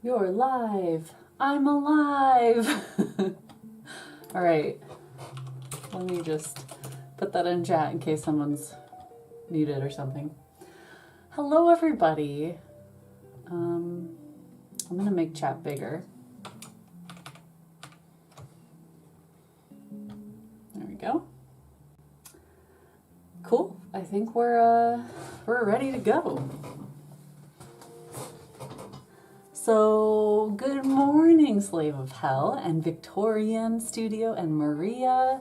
You're live. I'm alive. All right. Let me just put that in chat in case someone's muted or something. Hello, everybody. I'm going to make chat bigger. There we go. Cool. I think we're ready to go. So, good morning, Slave of Hell, and Victorian Studio, and Maria.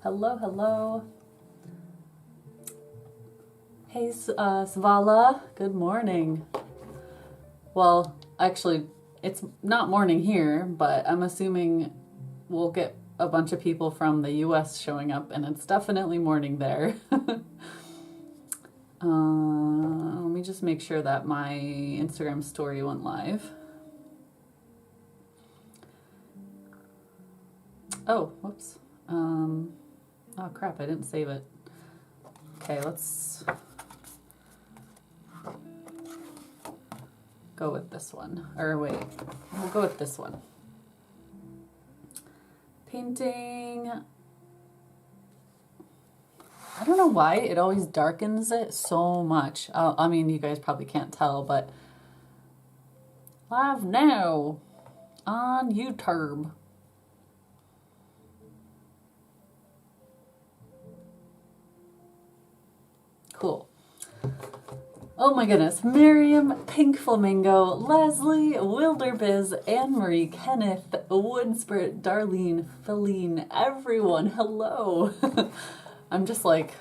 Hello, hello. Hey, Svala. Good morning. Well, actually, it's not morning here, but I'm assuming we'll get a bunch of people from the US showing up, and it's definitely morning there. Let me just make sure that my Instagram story went live. Oh, whoops. Oh crap, I didn't save it. Okay, let's go with this one. Or wait, we'll go with this one. Painting. I don't know why it always darkens it so much. I mean, you guys probably can't tell, but live now on YouTube. Cool. Oh my goodness. Miriam, Pink Flamingo, Leslie, Wilderbiz, Anne-Marie, Kenneth, Woodspirit, Darlene, Feline, everyone, hello. I'm just like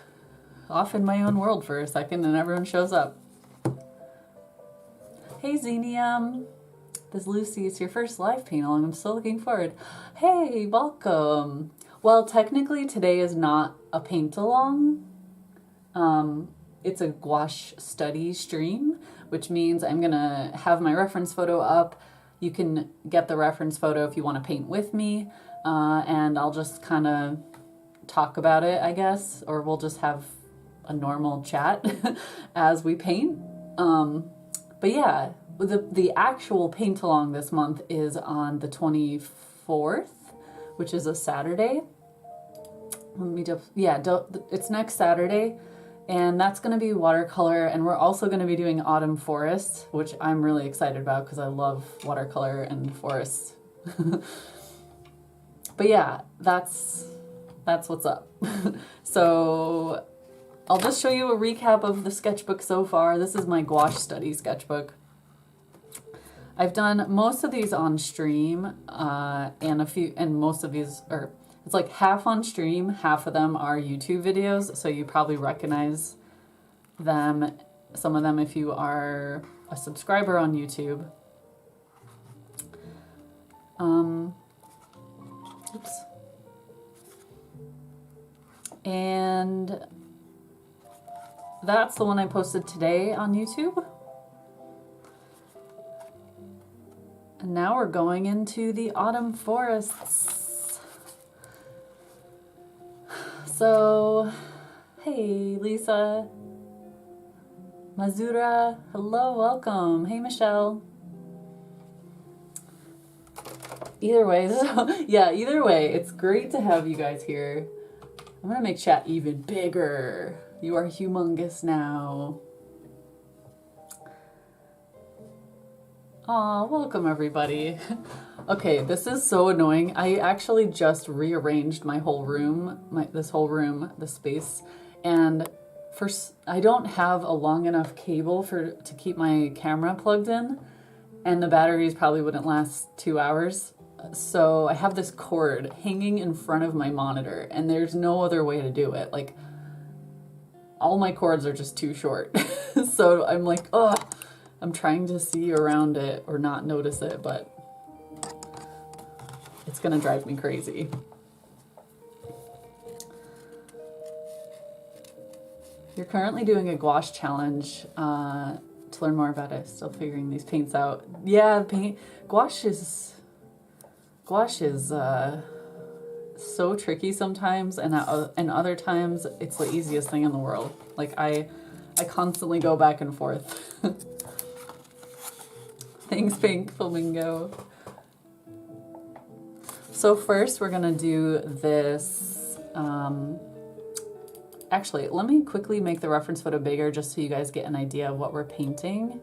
off in my own world for a second and everyone shows up. Hey Xenium. This is Lucy. It's your first live panel and I'm so looking forward. Hey, welcome. Well, technically today is not a paint along. It's a gouache study stream, which means I'm gonna have my reference photo up. You can get the reference photo if you want to paint with me, and I'll just kind of talk about it, I guess, or we'll just have a normal chat as we paint. But yeah, the actual paint along this month is on the 24th, which is a Saturday. It's next Saturday. And that's going to be watercolor, and we're also going to be doing autumn forests, which I'm really excited about because I love watercolor and forests. But yeah, that's what's up. So I'll just show you a recap of the sketchbook so far. This is my gouache study sketchbook. I've done most of these on stream, and most of these are. It's like half on stream, half of them are YouTube videos, so you probably recognize them, some of them if you are a subscriber on YouTube. Oops. And that's the one I posted today on YouTube. And now we're going into the autumn forests. So, hey Lisa, Mazura, hello, welcome. Hey Michelle. Either way, it's great to have you guys here. I'm gonna make chat even bigger. You are humongous now. Aw, welcome everybody. Okay, this is so annoying. I actually just rearranged my whole room, the space, and I don't have a long enough cable to keep my camera plugged in, and the batteries probably wouldn't last 2 hours. So I have this cord hanging in front of my monitor, and there's no other way to do it. Like, all my cords are just too short. So I'm like, ugh. I'm trying to see around it or not notice it, but it's gonna drive me crazy. You're currently doing a gouache challenge to learn more about it. Still figuring these paints out. Yeah, gouache is so tricky sometimes, and other times it's the easiest thing in the world. Like I constantly go back and forth. Thanks, Pink Flamingo. So first we're gonna do this, actually, let me quickly make the reference photo bigger just so you guys get an idea of what we're painting.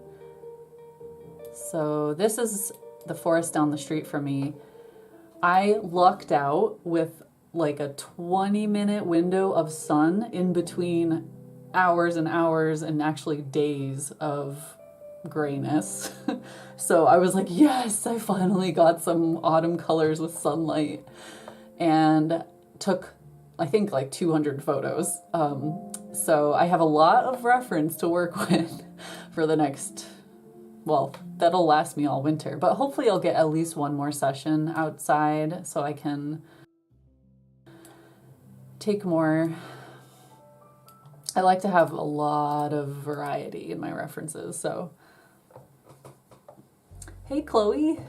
So this is the forest down the street from me. I lucked out with like a 20-minute window of sun in between hours and hours and actually days of grayness. So I was like, yes, I finally got some autumn colors with sunlight, and took, I think, like 200 photos. So I have a lot of reference to work with for the next, well, that'll last me all winter, but hopefully I'll get at least one more session outside so I can take more. I like to have a lot of variety in my references, so. Hey, Chloe.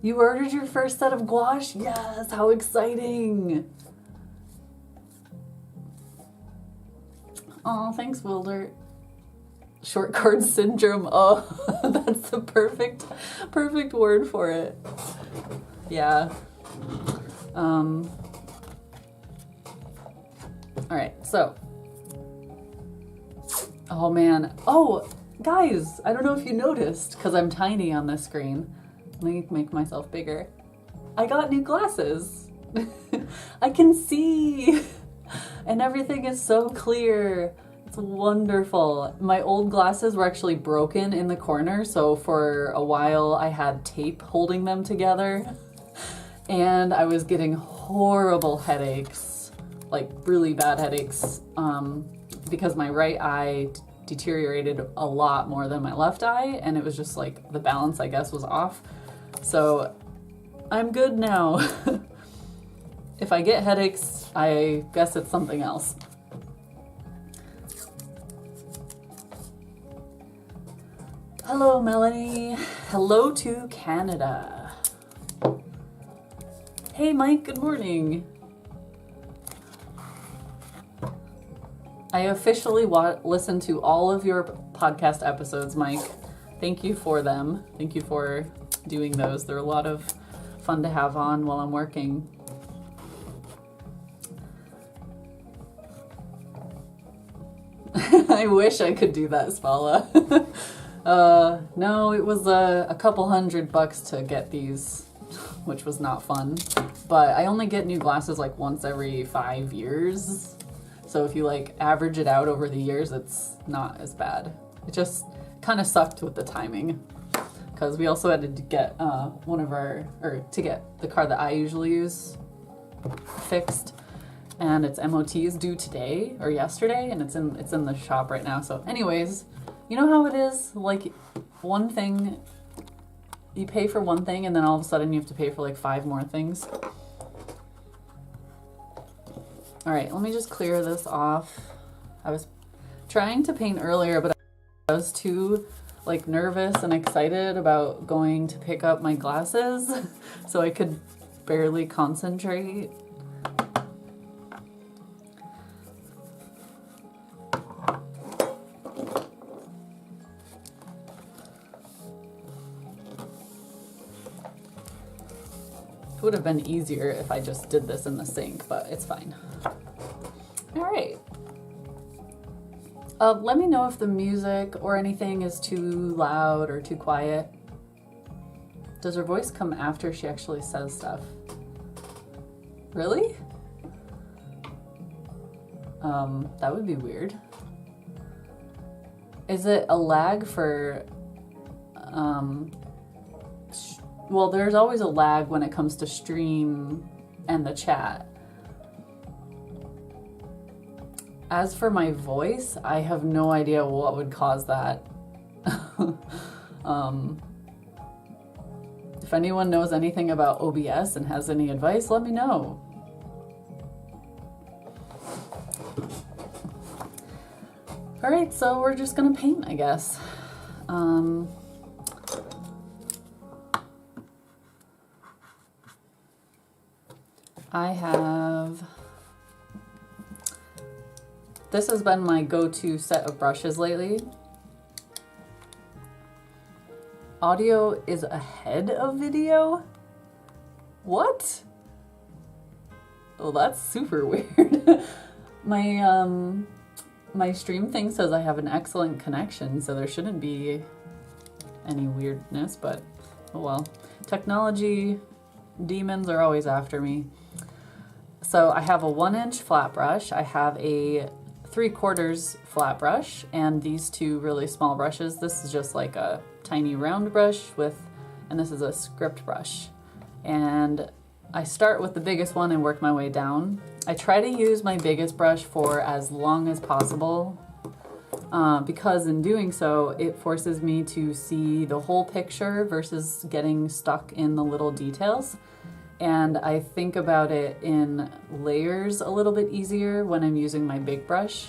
You ordered your first set of gouache? Yes, how exciting. Oh, thanks, Wilder. Short cord syndrome. Oh, that's the perfect word for it. Yeah. All right, so. Oh, man. Oh, guys, I don't know if you noticed, because I'm tiny on this screen. Let me make myself bigger. I got new glasses. I can see. And everything is so clear. It's wonderful. My old glasses were actually broken in the corner, so for a while I had tape holding them together. And I was getting horrible headaches, like really bad headaches, because my right eye deteriorated a lot more than my left eye, and it was just like the balance, I guess, was off. So I'm good now. If I get headaches, I guess it's something else. Hello, Melanie. Hello to Canada. Hey, Mike, good morning. I officially listened to all of your podcast episodes, Mike. Thank you for them. Thank you for doing those. They're a lot of fun to have on while I'm working. I wish I could do that, Spala. No, it was a couple $100 to get these, which was not fun. But I only get new glasses like once every 5 years. So if you like average it out over the years, it's not as bad. It just kind of sucked with the timing, because we also had to get to get the car that I usually use fixed, and its MOT is due today or yesterday, and it's in the shop right now. So anyways, you know how it is, like one thing, you pay for one thing and then all of a sudden you have to pay for like 5 more things. All right, let me just clear this off. I was trying to paint earlier, but I was too like nervous and excited about going to pick up my glasses, so I could barely concentrate. It would have been easier if I just did this in the sink, but it's fine. All right. Let me know if the music or anything is too loud or too quiet. Does her voice come after she actually says stuff? Really? That would be weird. Is it a lag for, well, there's always a lag when it comes to stream and the chat. As for my voice, I have no idea what would cause that. If anyone knows anything about OBS and has any advice, let me know. All right, so we're just gonna paint, I guess. I have, this has been my go-to set of brushes lately. audio is ahead of video? What? Well, that's super weird. My stream thing says I have an excellent connection, so there shouldn't be any weirdness, but oh well. Technology demons are always after me. So I have a 1-inch flat brush, I have a 3/4 flat brush, and these two really small brushes. This is just like a tiny round brush and this is a script brush. And I start with the biggest one and work my way down. I try to use my biggest brush for as long as possible because in doing so, it forces me to see the whole picture versus getting stuck in the little details. And I think about it in layers a little bit easier when I'm using my big brush.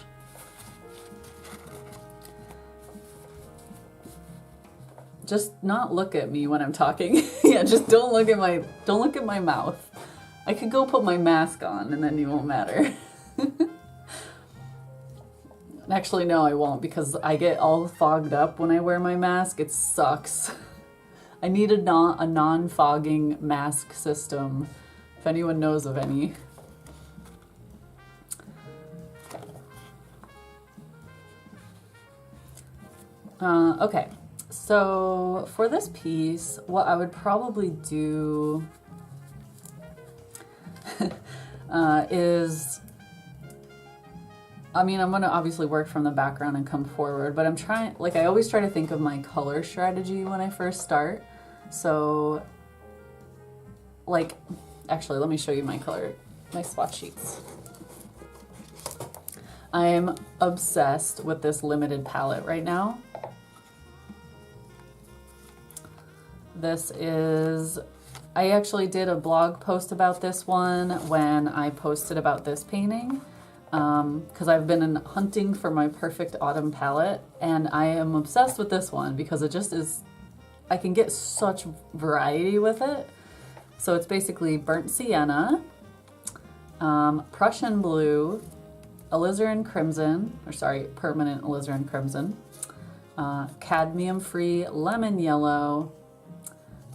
Just not look at me when I'm talking. Yeah, just don't look at my mouth. I could go put my mask on and then it won't matter. Actually, no, I won't, because I get all fogged up when I wear my mask. It sucks. I need a non-fogging mask system, if anyone knows of any. Okay, so for this piece, what I would probably do is, I mean, I'm gonna obviously work from the background and come forward, but I'm trying, like I always try to think of my color strategy when I first start. So, like, actually, let me show you my swatch sheets. I'm obsessed with this limited palette right now. This is, I actually did a blog post about this one when I posted about this painting, because I've been hunting for my perfect autumn palette, and I am obsessed with this one because it just is, I can get such variety with it. So it's basically burnt sienna, Prussian blue, alizarin crimson, or sorry, permanent alizarin crimson, cadmium-free lemon yellow,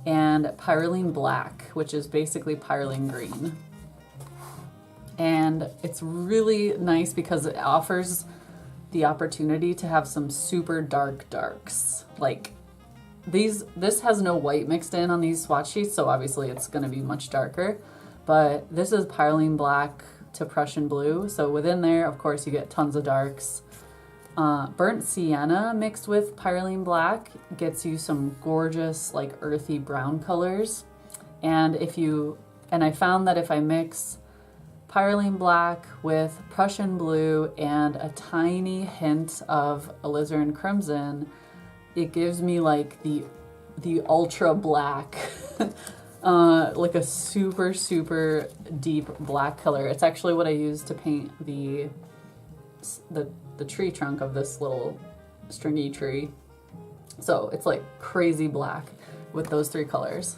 and pyrroline black, which is basically pyrroline green. And it's really nice because it offers the opportunity to have some super dark darks. Like this has no white mixed in on these swatch sheets, so obviously it's gonna be much darker, but this is pyrroline black to Prussian blue. So within there, of course, you get tons of darks. Burnt sienna mixed with pyrroline black gets you some gorgeous, like earthy brown colors. And I found that if I mix pyrroline black with Prussian blue and a tiny hint of alizarin crimson, it gives me like the ultra black, like a super, super deep black color. It's actually what I use to paint the tree trunk of this little stringy tree. So it's like crazy black with those three colors.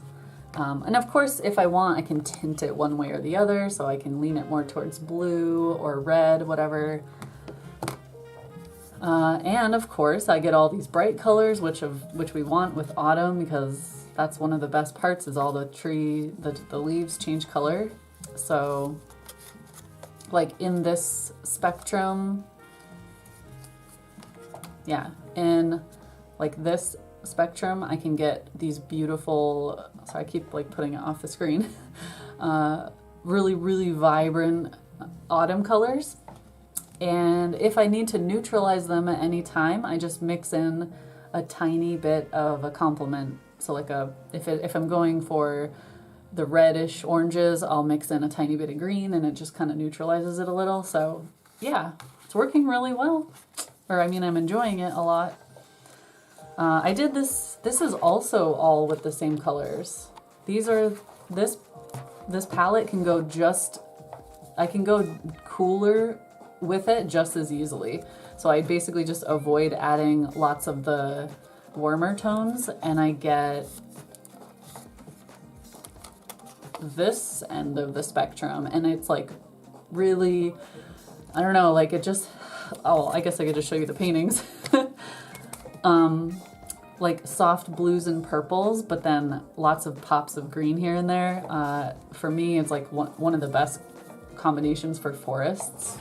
And of course, if I want, I can tint it one way or the other, so I can lean it more towards blue or red, whatever. And of course, I get all these bright colors, which we want with autumn, because that's one of the best parts, is all the leaves change color. So like in this spectrum, yeah, in like this spectrum, I can get these beautiful, so I keep like putting it off the screen, really, really vibrant autumn colors. And if I need to neutralize them at any time, I just mix in a tiny bit of a complement. So like if I'm going for the reddish oranges, I'll mix in a tiny bit of green, and it just kind of neutralizes it a little. So yeah, it's working really well. Or I mean, I'm enjoying it a lot. I did this is also all with the same colors. This palette can go I can go cooler with it just as easily. So I basically just avoid adding lots of the warmer tones, and I get this end of the spectrum, and it's like really, I don't know, like it just, oh, I guess I could just show you the paintings. like soft blues and purples, but then lots of pops of green here and there. For me, it's like one of the best combinations for forests.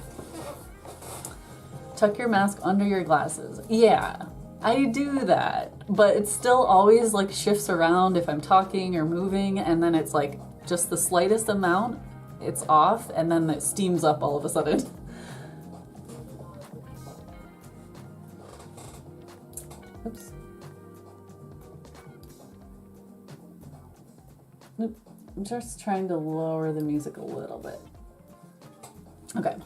Tuck your mask under your glasses. Yeah, I do that, but it still always like shifts around if I'm talking or moving, and then it's like just the slightest amount, it's off, and then it steams up all of a sudden. Oops. Nope. I'm just trying to lower the music a little bit. Okay.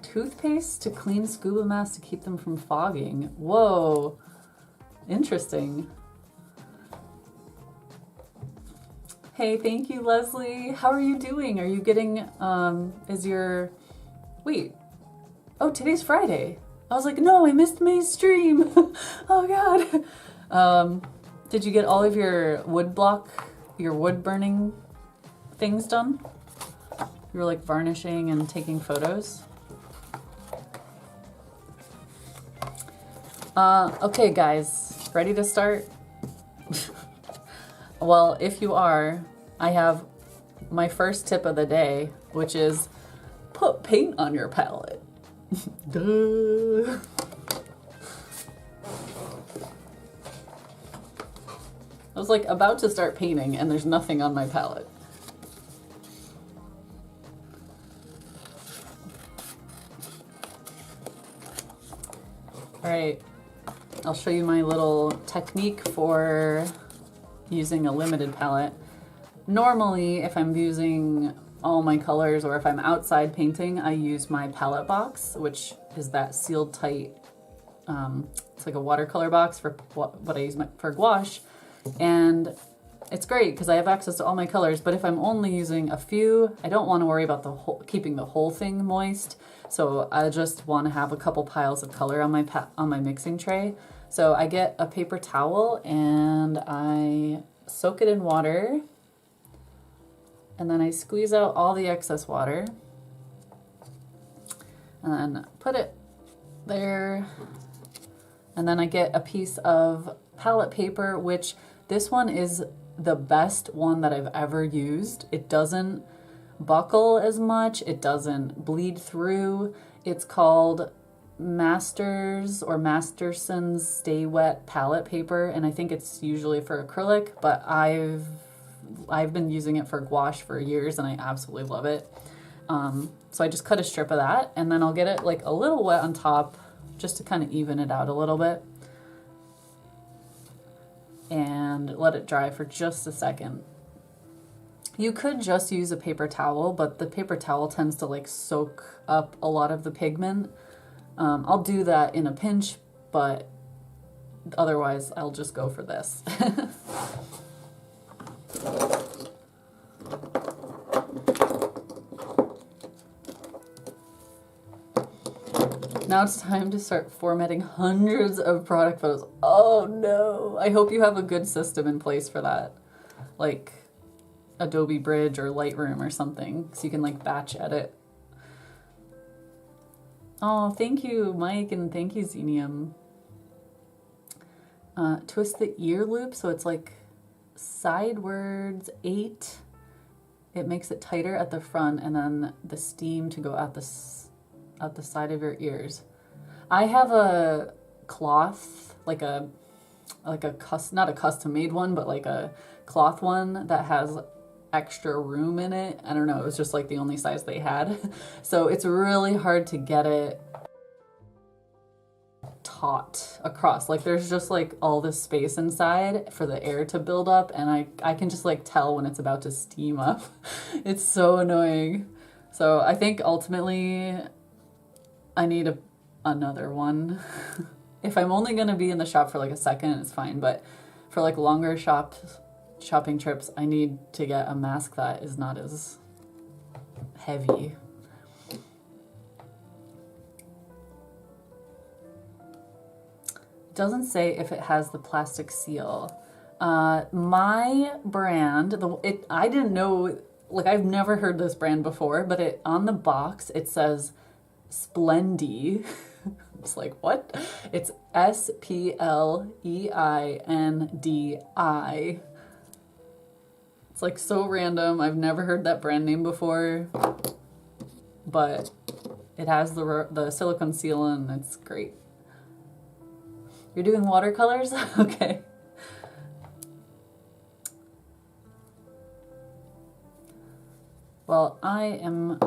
Toothpaste to clean scuba masks to keep them from fogging. Whoa. Interesting. Hey, thank you, Leslie. How are you doing? Are you getting, wait. Oh, today's Friday. I was like, no, I missed May's stream. Oh, God. Did you get all of your wood burning things done? You were like varnishing and taking photos? Okay, guys, ready to start? Well, if you are, I have my first tip of the day, which is put paint on your palette. Duh. I was like about to start painting and there's nothing on my palette. All right, I'll show you my little technique for using a limited palette. Normally, if I'm using all my colors or if I'm outside painting, I use my palette box, which is that sealed tight, it's like a watercolor box for what I use for gouache. And it's great because I have access to all my colors, but if I'm only using a few, I don't want to worry about keeping the whole thing moist. So I just want to have a couple piles of color on my mixing tray. So I get a paper towel and I soak it in water, and then I squeeze out all the excess water and then put it there. And then I get a piece of palette paper, which this one is the best one that I've ever used. It doesn't buckle as much. It doesn't bleed through. It's called Masters or Masterson's Stay Wet palette paper, and I think it's usually for acrylic, but I've been using it for gouache for years and I absolutely love it. So I just cut a strip of that and then I'll get it like a little wet on top just to kind of even it out a little bit and let it dry for just a second. You could just use a paper towel, but the paper towel tends to like soak up a lot of the pigment. I'll do that in a pinch, but otherwise I'll just go for this. Now it's time to start formatting hundreds of product photos. Oh no, I hope you have a good system in place for that. Like Adobe Bridge or Lightroom or something, so you can like batch edit. Oh, thank you, Mike, and thank you, Xenium. Twist the ear loop so it's like sidewards 8. It makes it tighter at the front, and then the steam to go out the side of your ears. I have a cloth, not a custom made one, but like a cloth one that has extra room in it. I don't know, it was just like the only size they had. So it's really hard to get it taut across. Like there's just like all this space inside for the air to build up, and I can just like tell when it's about to steam up. It's so annoying. So I think ultimately I need another one. If I'm only gonna be in the shop for like a second, it's fine, but for like longer shopping trips, I need to get a mask that is not as heavy. It doesn't say if it has the plastic seal. My brand, I didn't know, like I've never heard this brand before, but on the box it says Splendy. It's like, what? It's Spleindi. It's like so random. I've never heard that brand name before, but it has the silicone seal and it's great. You're doing watercolors? Okay. Well, I am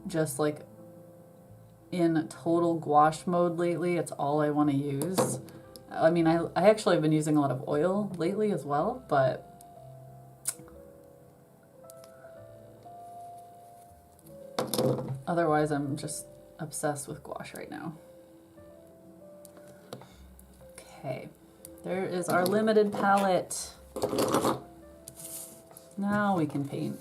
just like in total gouache mode lately. It's all I want to use. I mean, I actually have been using a lot of oil lately as well, but otherwise I'm just obsessed with gouache right now. Okay, there is our limited palette. Now we can paint.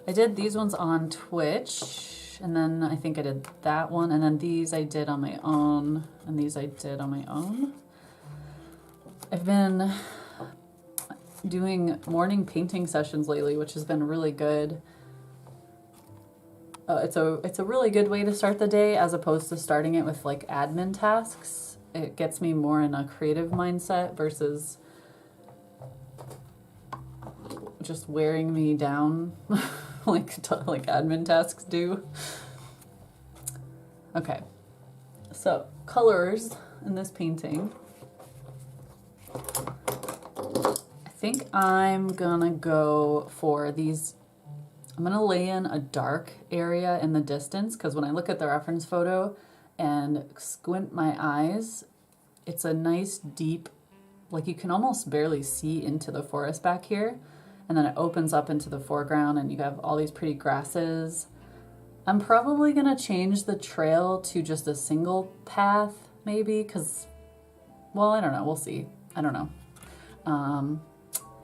I did these ones on Twitch, and then I think I did that one, and then these I did on my own, and these I did on my own. I've been doing morning painting sessions lately, which has been really good. It's a really good way to start the day as opposed to starting it with like admin tasks. It gets me more in a creative mindset versus just wearing me down like admin tasks do. Okay, so colors in this painting. I think I'm gonna go for these. I'm gonna lay in a dark area in the distance because when I look at the reference photo and squint my eyes, it's a nice deep, like you can almost barely see into the forest back here. And then it opens up into the foreground and you have all these pretty grasses. I'm probably gonna change the trail to just a single path maybe because, well, I don't know, we'll see. I don't know.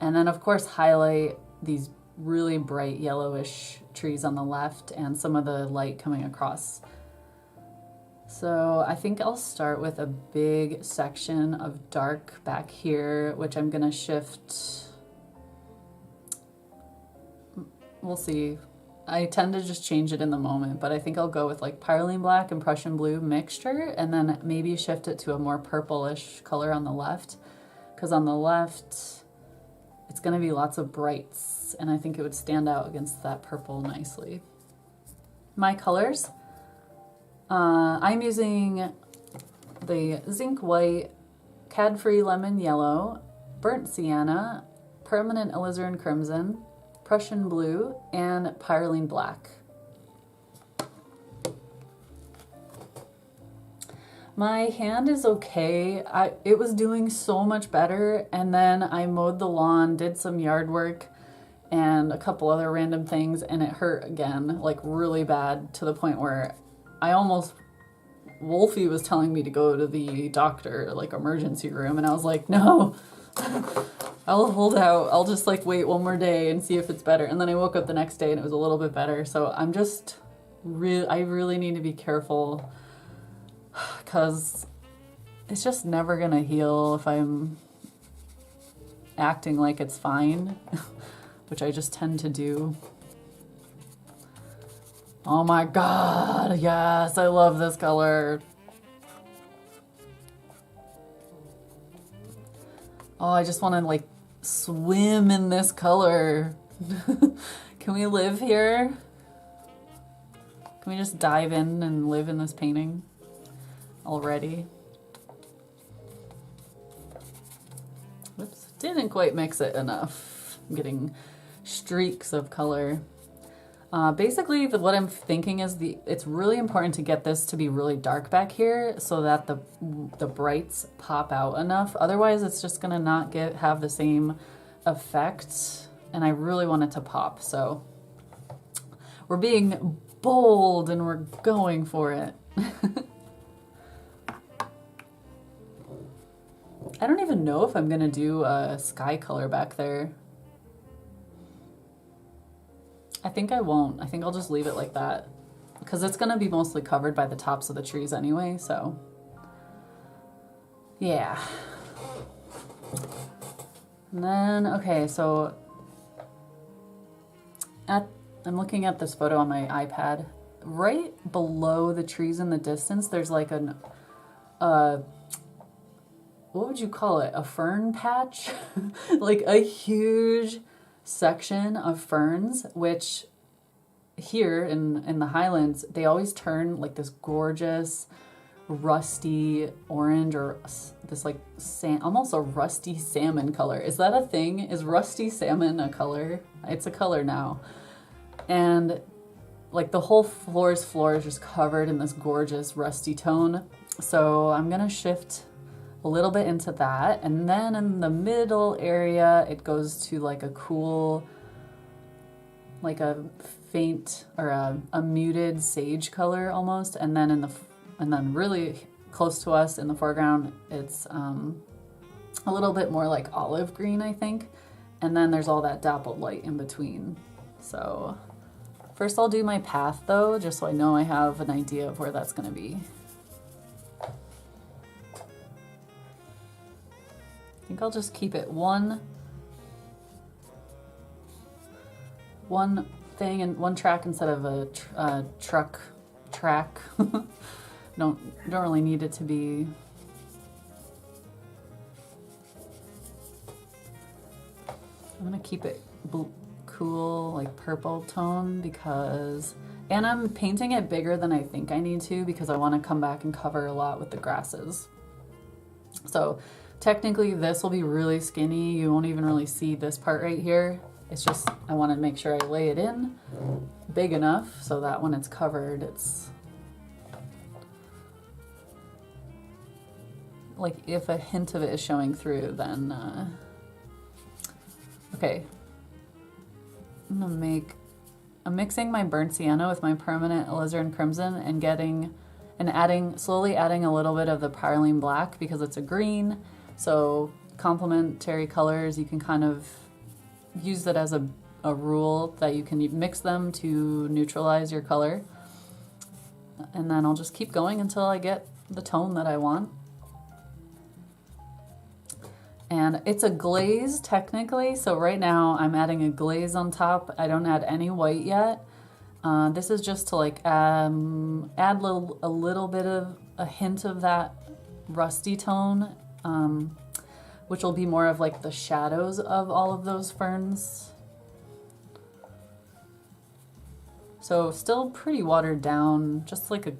And then of course highlight these really bright yellowish trees on the left and some of the light coming across. So I think I'll start with a big section of dark back here, which I'm gonna shift. We'll see. I tend to just change it in the moment, but I think I'll go with like Pyroline Black and Prussian Blue mixture and then maybe shift it to a more purplish color on the left. Because on the left, it's gonna be lots of brights and I think it would stand out against that purple nicely. My colors, I'm using the Zinc White, Cad-Free Lemon Yellow, Burnt Sienna, Permanent Alizarin Crimson, Prussian Blue, and Pyroline Black. My hand is okay. It was doing so much better, and then I mowed the lawn, did some yard work, and a couple other random things, and it hurt again, like really bad, to the point where Wolfie was telling me to go to the doctor, like emergency room, and I was like, no, I'll hold out. I'll just like wait one more day and see if it's better. And then I woke up the next day and it was a little bit better. So I'm just I really need to be careful because it's just never gonna heal if I'm acting like it's fine, which I just tend to do. Oh my God, yes, I love this color. Oh, I just want to like swim in this color. Can we live here? Can we just dive in and live in this painting already? Whoops, didn't quite mix it enough. I'm getting streaks of color. Basically, what I'm thinking is it's really important to get this to be really dark back here so that the brights pop out enough. Otherwise, it's just gonna not have the same effect. And I really want it to pop. So we're being bold and we're going for it. I don't even know if I'm gonna do a sky color back there. I think I won't. I think I'll just leave it like that because it's gonna be mostly covered by the tops of the trees anyway, so yeah. And then, okay, so I'm looking at this photo on my iPad. Right below the trees in the distance, there's like an, what would you call it? A fern patch? Like a huge section of ferns, which here in the Highlands, they always turn like this gorgeous rusty orange, or this like almost a rusty salmon color. Is that a thing? Is rusty salmon a color? It's a color now. And like the whole floor is just covered in this gorgeous rusty tone. So I'm gonna shift a little bit into that, and then in the middle area it goes to like a cool, like a faint or a muted sage color almost, and then and then really close to us in the foreground it's a little bit more like olive green, I think, and then there's all that dappled light in between. So first I'll do my path though, just so I know I have an idea of where that's going to be. I think I'll just keep it one thing and one track instead of a truck track. don't really need it to be. I'm gonna keep it cool, like purple tone, because, and I'm painting it bigger than I think I need to because I want to come back and cover a lot with the grasses. So technically this will be really skinny. You won't even really see this part right here. It's just, I want to make sure I lay it in big enough so that when it's covered, it's like if a hint of it is showing through, then, okay. I'm mixing my burnt sienna with my permanent alizarin crimson and slowly adding a little bit of the Parylene black because it's a green. So complementary colors, you can kind of use that as a rule that you can mix them to neutralize your color. And then I'll just keep going until I get the tone that I want. And it's a glaze technically, so right now I'm adding a glaze on top. I don't add any white yet. This is just to like add a little bit of a hint of that rusty tone, which will be more of like the shadows of all of those ferns. So still pretty watered down, just like a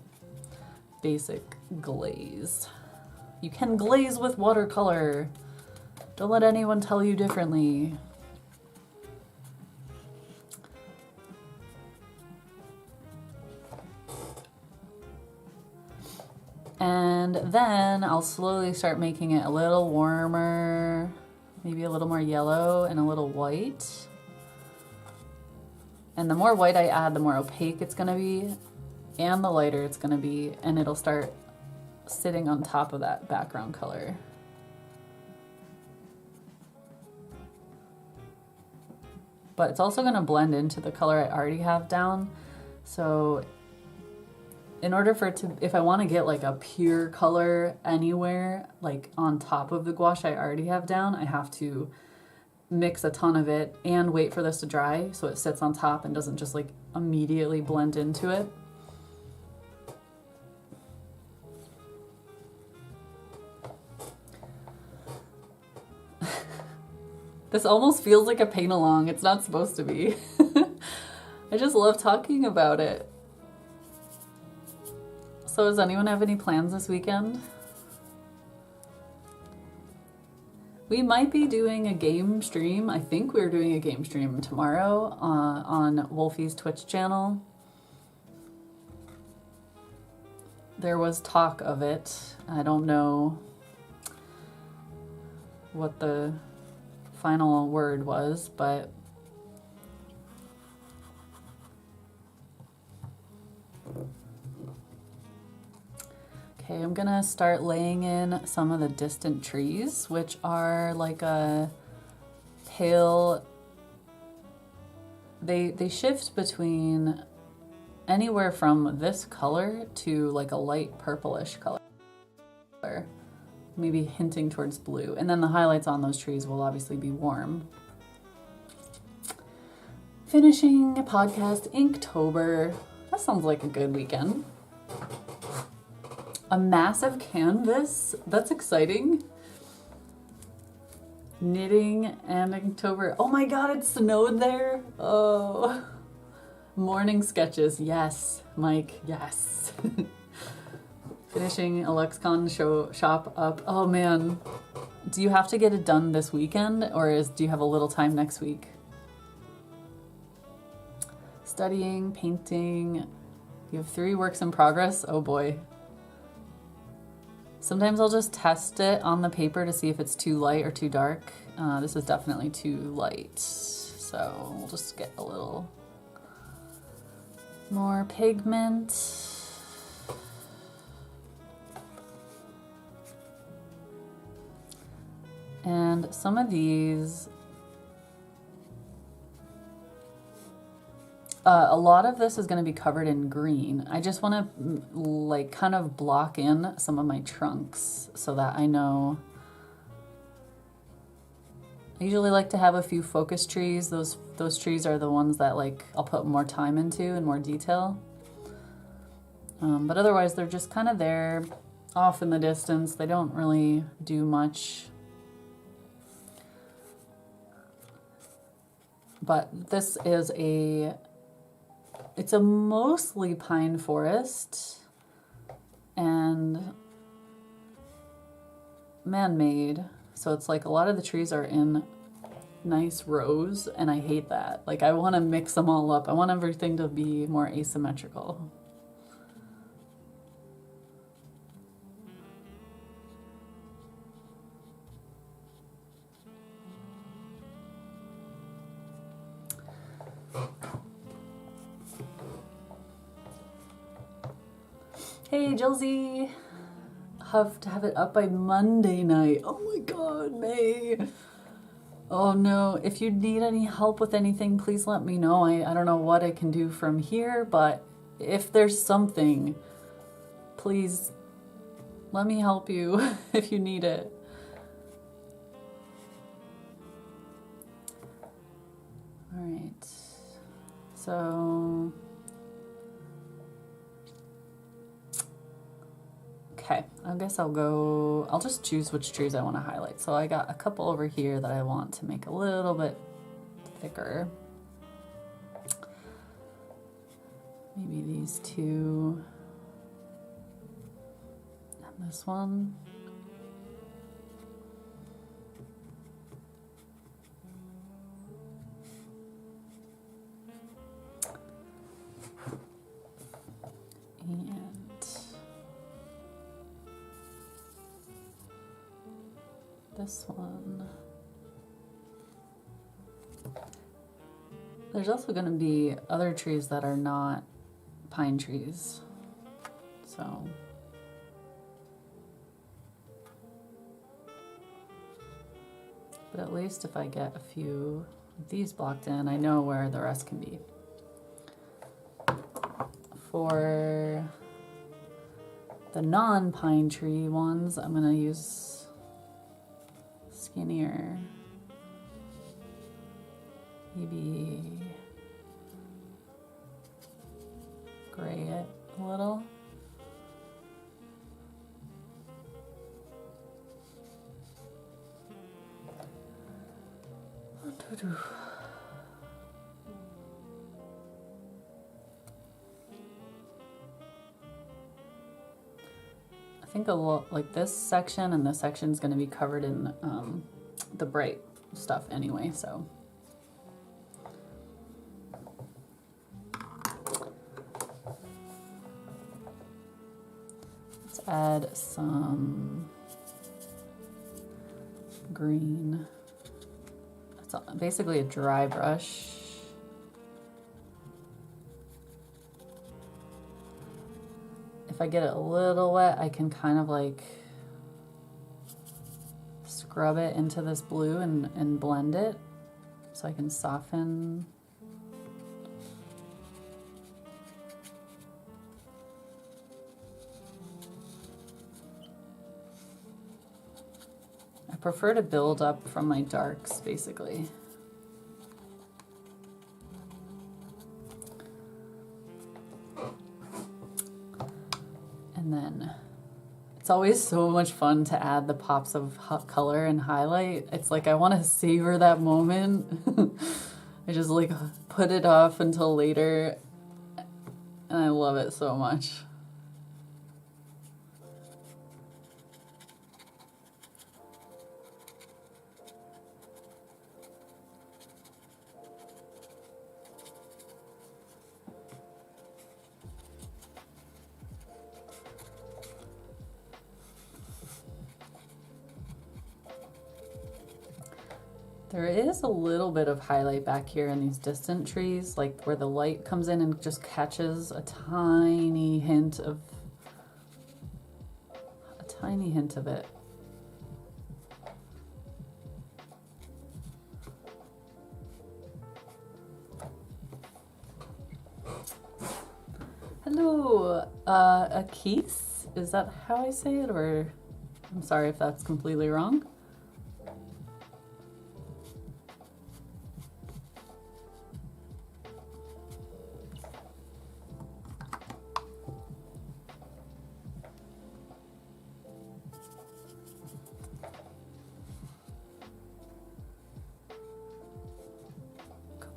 basic glaze. You can glaze with watercolor. Don't let anyone tell you differently. And then I'll slowly start making it a little warmer, maybe a little more yellow and a little white. And the more white I add, the more opaque it's gonna be, and the lighter it's gonna be, and it'll start sitting on top of that background color. But it's also going to blend into the color I already have down. So in order for it to, if I want to get like a pure color anywhere, like on top of the gouache I already have down, I have to mix a ton of it and wait for this to dry so it sits on top and doesn't just like immediately blend into it. This almost feels like a paint along. It's not supposed to be. I just love talking about it. So does anyone have any plans this weekend? We might be doing a game stream. I think we're doing a game stream tomorrow on Wolfie's Twitch channel. There was talk of it. I don't know what the final word was, but okay, I'm gonna start laying in some of the distant trees, which are like a pale, they shift between anywhere from this color to like a light purplish color. maybe hinting towards blue. And then the highlights on those trees will obviously be warm. Finishing podcast Inktober. That sounds like a good weekend. A massive canvas. That's exciting. Knitting and Inktober. Oh my god, it snowed there. Oh. Morning sketches. Yes, Mike. Yes. Finishing a lexicon shop up. Oh man. Do you have to get it done this weekend, or do you have a little time next week? Studying, painting. You have 3 works in progress. Oh boy. Sometimes I'll just test it on the paper to see if it's too light or too dark. This is definitely too light. So we'll just get a little more pigment. And some of these, a lot of this is going to be covered in green. I just want to like kind of block in some of my trunks so that I know. I usually like to have a few focus trees. Those trees are the ones that like I'll put more time into and more detail. But otherwise they're just kind of there off in the distance. They don't really do much. But this is it's a mostly pine forest and man-made. So it's like a lot of the trees are in nice rows and I hate that. Like I want to mix them all up. I want everything to be more asymmetrical. Hey, Jilzy. Have to have it up by Monday night. Oh my god, May. Oh no, if you need any help with anything, please let me know. I don't know what I can do from here, but if there's something, please let me help you if you need it. All right, so... Okay, I guess I'll just choose which trees I want to highlight. So I got a couple over here that I want to make a little bit thicker. Maybe these 2 and this one. And this one. There's also going to be other trees that are not pine trees. So but at least if I get a few of these blocked in, I know where the rest can be. For the non-pine tree ones, I'm going to use skinnier, maybe gray it a little. I think a lot like this section and this section is going to be covered in the bright stuff anyway, so. Let's add some green. It's basically a dry brush. If I get it a little wet, I can kind of like scrub it into this blue and blend it so I can soften. prefer to build up from my darks, basically. And then it's always so much fun to add the pops of color and highlight. It's like I want to savor that moment. I just like put it off until later, and I love it so much. There is a little bit of highlight back here in these distant trees, like where the light comes in and just catches a tiny hint of it. Hello, Akis? Is that how I say it, or I'm sorry if that's completely wrong.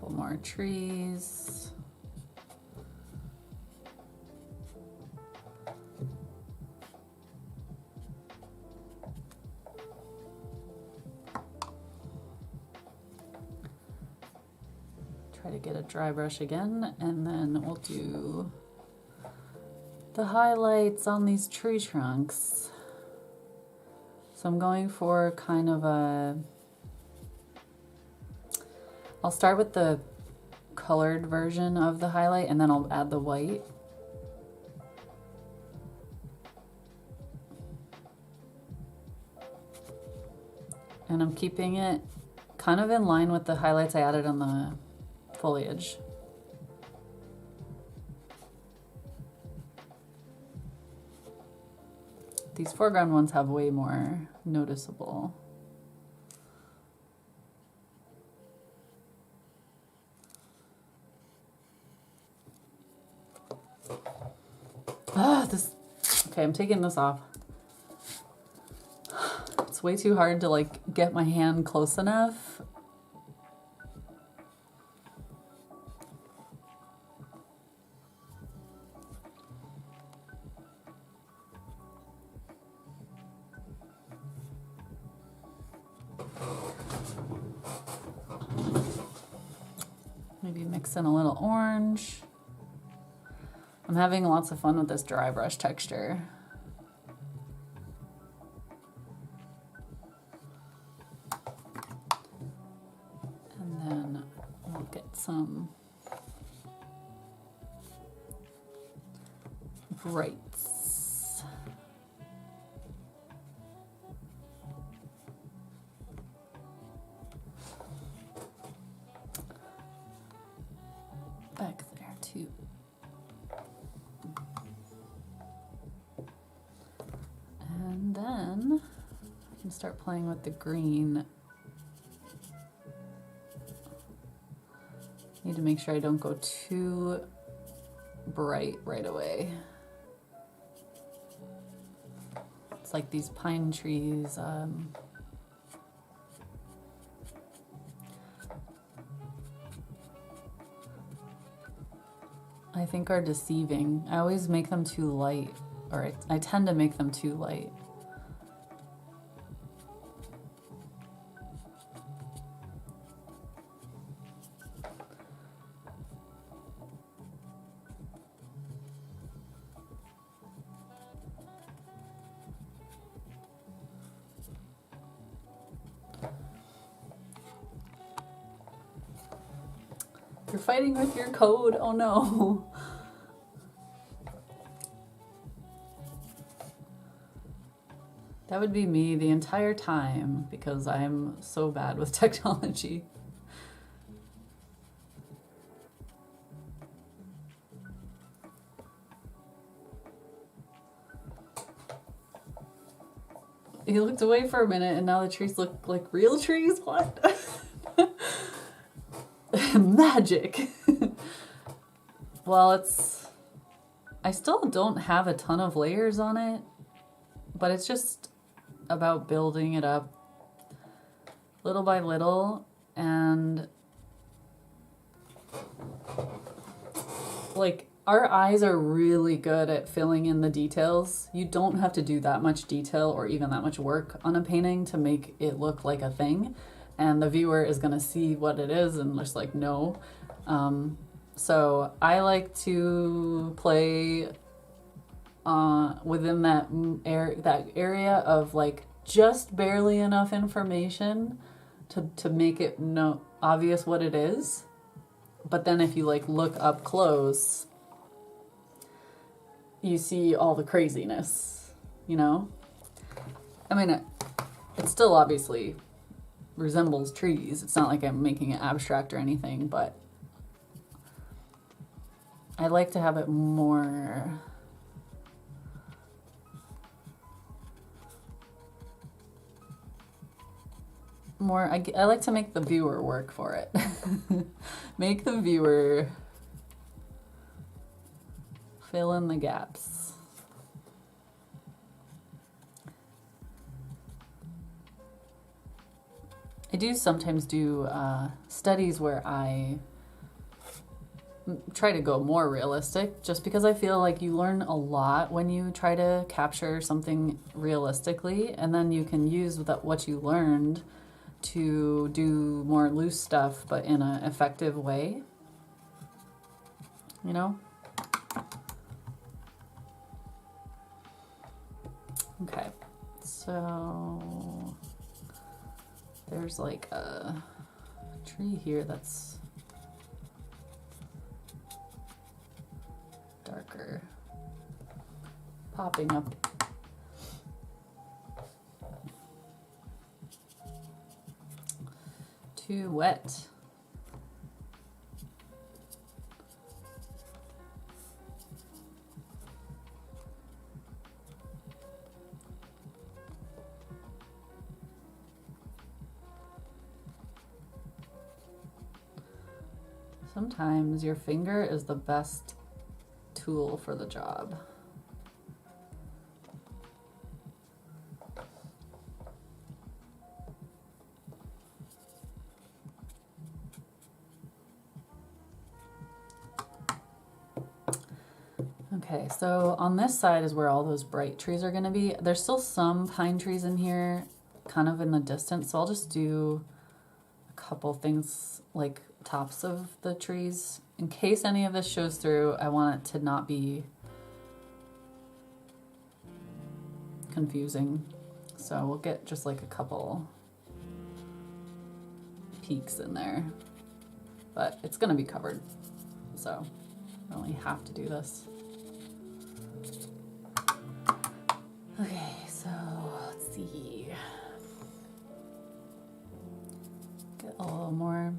More trees. Try to get a dry brush again, and then we'll do the highlights on these tree trunks. So I'm going for kind of a, I'll start with the colored version of the highlight and then I'll add the white. And I'm keeping it kind of in line with the highlights I added on the foliage. These foreground ones have way more noticeable. Okay, I'm taking this off. It's way too hard to like get my hand close enough. Maybe mix in a little orange. I'm having lots of fun with this dry brush texture. And then we'll get some brights. Back there too. And then I can start playing with the green. Need to make sure I don't go too bright right away. It's like these pine trees. I think are deceiving. I always make them too light, or I tend to make them too light. You're fighting with your code, oh no. That would be me the entire time because I'm so bad with technology. he looked away for a minute and now the trees look like real trees? What? Magic. Well, I still don't have a ton of layers on it, but it's just about building it up little by little. And like, our eyes are really good at filling in the details. You don't have to do that much detail or even that much work on a painting to make it look like a thing. And the viewer is going to see what it is and just like, no. So I like to play within that area of like just barely enough information to make it obvious what it is. But then if you like look up close, you see all the craziness, you know? I mean, it still obviously resembles trees. It's not like I'm making it abstract or anything, but I like to have it more I like to make the viewer work for it. Make the viewer fill in the gaps. I do sometimes do studies where I try to go more realistic, just because I feel like you learn a lot when you try to capture something realistically, and then you can use what you learned to do more loose stuff, but in an effective way, you know? Okay, so there's like a tree here that's darker, popping up. Too wet. Sometimes your finger is the best tool for the job. Okay, so on this side is where all those bright trees are going to be. There's still some pine trees in here, kind of in the distance, so I'll just do a couple things like tops of the trees. In case any of this shows through, I want it to not be confusing. So we'll get just like a couple peaks in there, but it's going to be covered, so I only have to do this. Okay, so let's see. Get a little more.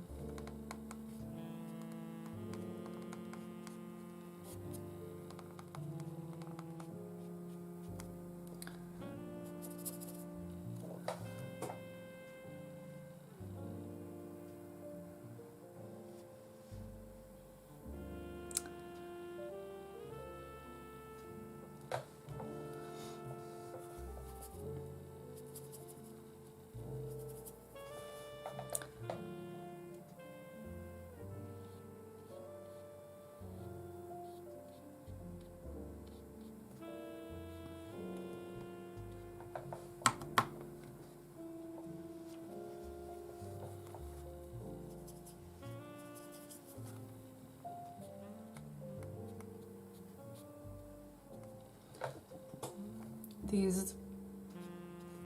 These,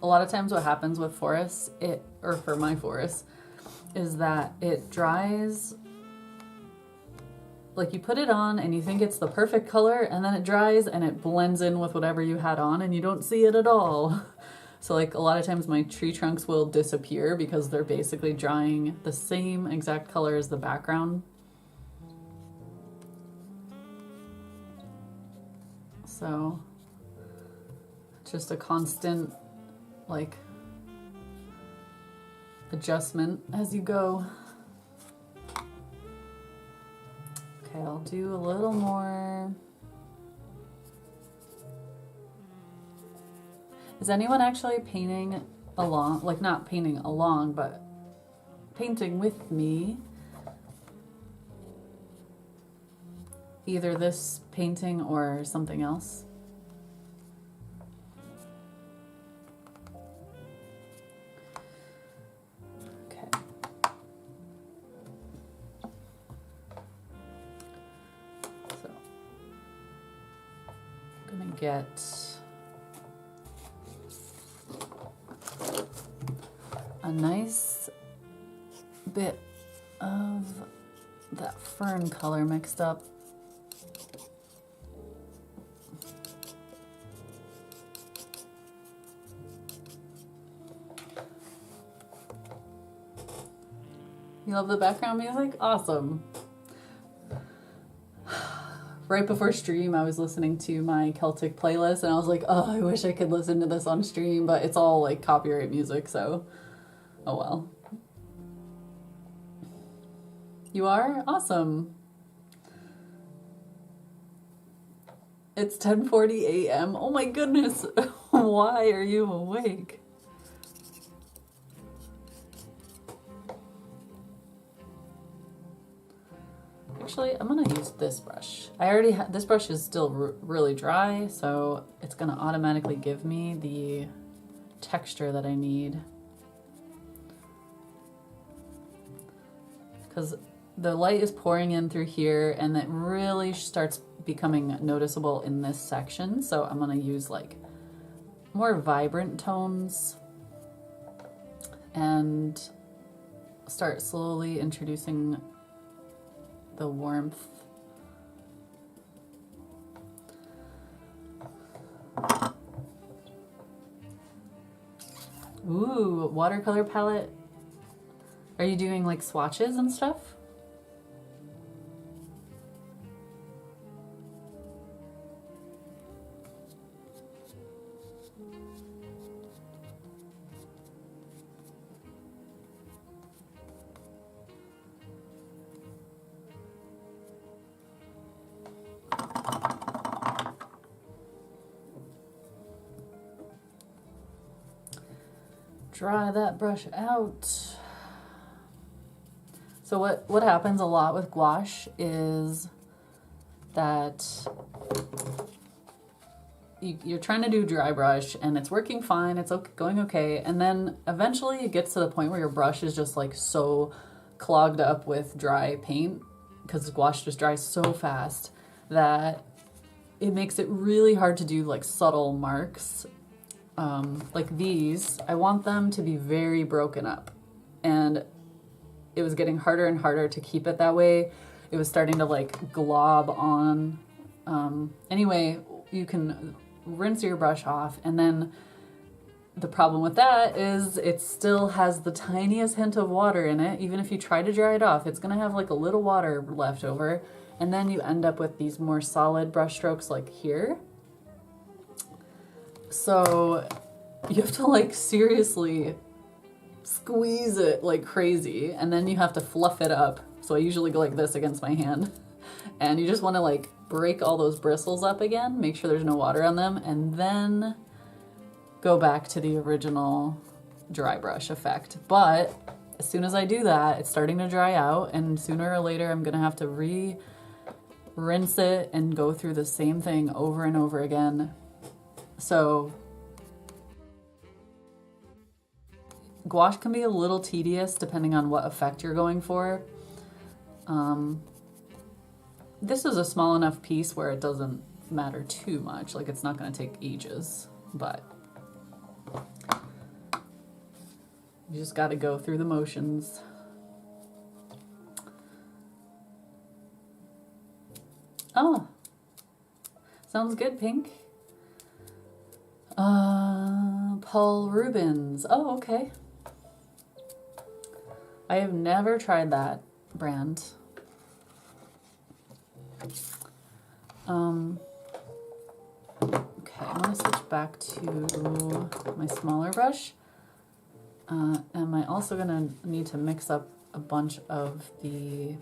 a lot of times what happens with forests, or for my forest, is that it dries, like you put it on and you think it's the perfect color, and then it dries and it blends in with whatever you had on and you don't see it at all. So like a lot of times my tree trunks will disappear because they're basically drying the same exact color as the background. So just a constant like adjustment as you go. Okay, I'll do a little more. Is anyone actually painting along, like not painting along, but painting with me? Either this painting or something else? Okay. So, I'm gonna get a nice bit of that fern color mixed up. You love the background music? Awesome. Right before stream, I was listening to my Celtic playlist and I was like, oh, I wish I could listen to this on stream, but it's all like copyright music, so oh well. You are? Awesome. It's 10:40 a.m. Oh my goodness. Why are you awake? Actually, I'm gonna use this brush. I already have, this brush is still really dry, so it's gonna automatically give me the texture that I need. Because the light is pouring in through here and it really starts becoming noticeable in this section. So I'm gonna use like more vibrant tones and start slowly introducing the warmth. Ooh, watercolor palette. Are you doing like swatches and stuff? Dry that brush out. So what happens a lot with gouache is that you're trying to do dry brush and it's working fine, it's going okay, and then eventually it gets to the point where your brush is just like so clogged up with dry paint, because gouache just dries so fast that it makes it really hard to do like subtle marks. Like these, I want them to be very broken up, and it was getting harder and harder to keep it that way. It was starting to like glob on. Anyway, you can rinse your brush off, and then the problem with that is it still has the tiniest hint of water in it. Even if you try to dry it off, it's gonna have like a little water left over, and then you end up with these more solid brush strokes like here. So you have to like seriously squeeze it like crazy, and then you have to fluff it up. So I usually go like this against my hand, and you just want to like break all those bristles up again, make sure there's no water on them, and then go back to the original dry brush effect. But as soon as I do that, it's starting to dry out, and sooner or later I'm gonna have to rinse it and go through the same thing over and over again. So gouache can be a little tedious depending on what effect you're going for. This is a small enough piece where it doesn't matter too much. Like, it's not going to take ages, but you just got to go through the motions. Oh, sounds good, Pink. Paul Rubens. Oh, okay. I have never tried that brand. Okay. Okay, I'm gonna switch back to my smaller brush. Am I also gonna need to mix up a bunch of the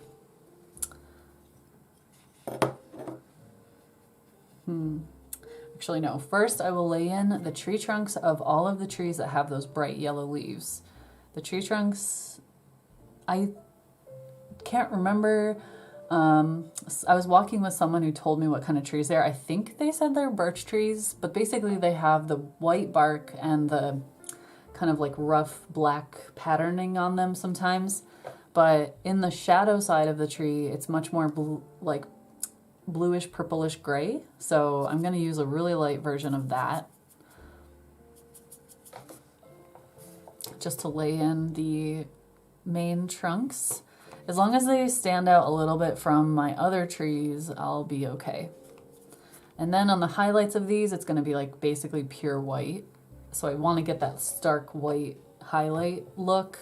Actually, no. First, I will lay in the tree trunks of all of the trees that have those bright yellow leaves. The tree trunks, I can't remember. I was walking with someone who told me what kind of trees they are. I think they said they're birch trees, but basically they have the white bark and the kind of like rough black patterning on them sometimes. But in the shadow side of the tree, it's much more like bluish purplish gray, so I'm going to use a really light version of that just to lay in the main trunks. As long as they stand out a little bit from my other trees, I'll be okay. And then on the highlights of these, it's going to be like basically pure white, so I want to get that stark white highlight look.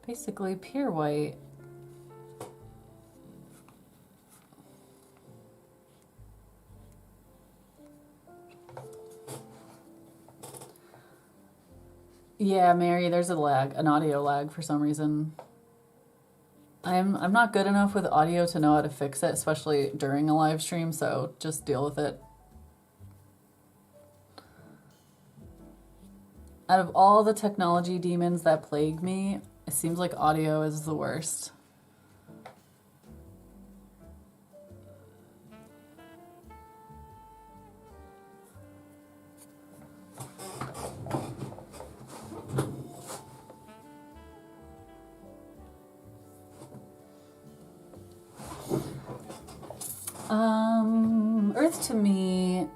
Basically pure white. Yeah, Mary, there's a lag, an audio lag for some reason. I'm not good enough with audio to know how to fix it, especially during a live stream, so just deal with it. Out of all the technology demons that plague me, it seems like audio is the worst. Earth to me,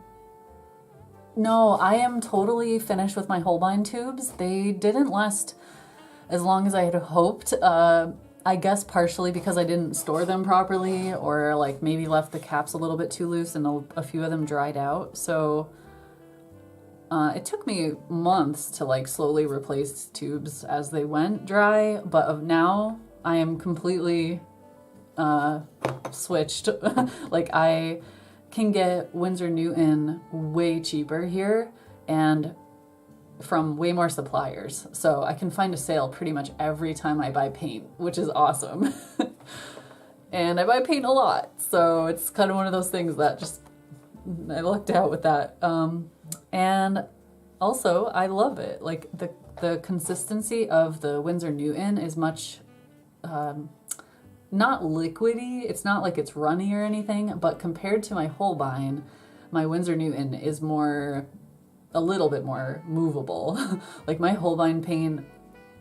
no, I am totally finished with my Holbein tubes. They didn't last as long as I had hoped. I guess partially because I didn't store them properly, or like maybe left the caps a little bit too loose and a few of them dried out. So it took me months to like slowly replace tubes as they went dry, but now I am completely switched. Like I can get Winsor Newton way cheaper here and from way more suppliers. So I can find a sale pretty much every time I buy paint, which is awesome. And I buy paint a lot. So it's kind of one of those things that just, I lucked out with that. And also I love it. Like the consistency of the Winsor Newton is much, not liquidy, it's not like it's runny or anything, but compared to my Holbein, my Winsor Newton is more, a little bit more movable. Like my Holbein paint,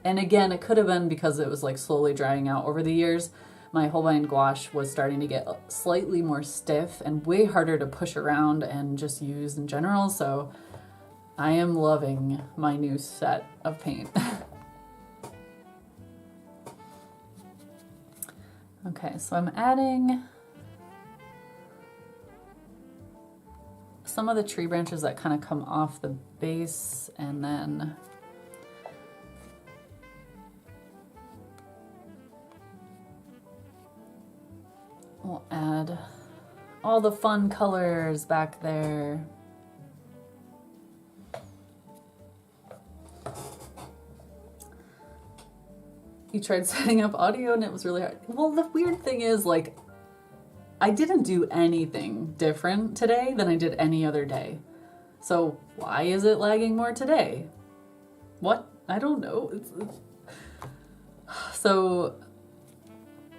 and again, it could have been because it was like slowly drying out over the years, my Holbein gouache was starting to get slightly more stiff and way harder to push around and just use in general, so I am loving my new set of paint. Okay, so I'm adding some of the tree branches that kind of come off the base, and then we'll add all the fun colors back there. You tried setting up audio and it was really hard. Well, the weird thing is, like, I didn't do anything different today than I did any other day. So why is it lagging more today? What? I don't know. So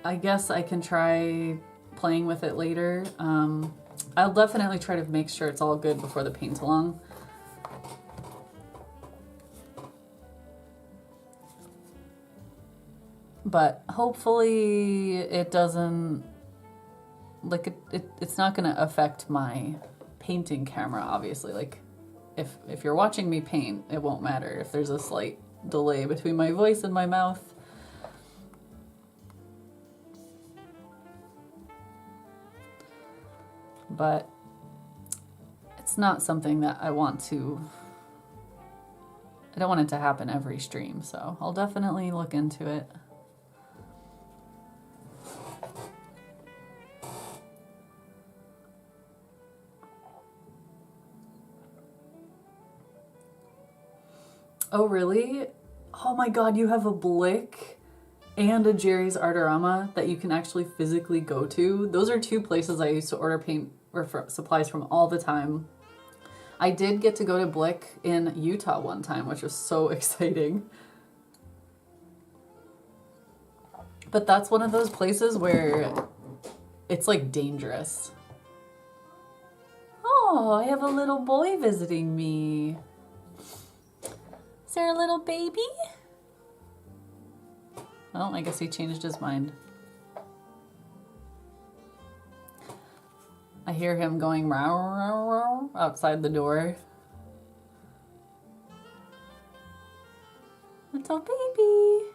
I guess I can try playing with it later. I'll definitely try to make sure it's all good before the paint along. But hopefully it doesn't, like it's not gonna affect my painting camera, obviously. Like if you're watching me paint, it won't matter if there's a slight delay between my voice and my mouth. But it's not something that I don't want it to happen every stream, so I'll definitely look into it. Oh, really? Oh my god, you have a Blick and a Jerry's Artorama that you can actually physically go to. Those are two places I used to order paint or supplies from all the time. I did get to go to Blick in Utah one time, which was so exciting. But that's one of those places where it's like dangerous. Oh, I have a little boy visiting me. Is there a little baby? Well, I guess he changed his mind. I hear him going row, row, row outside the door. Little baby.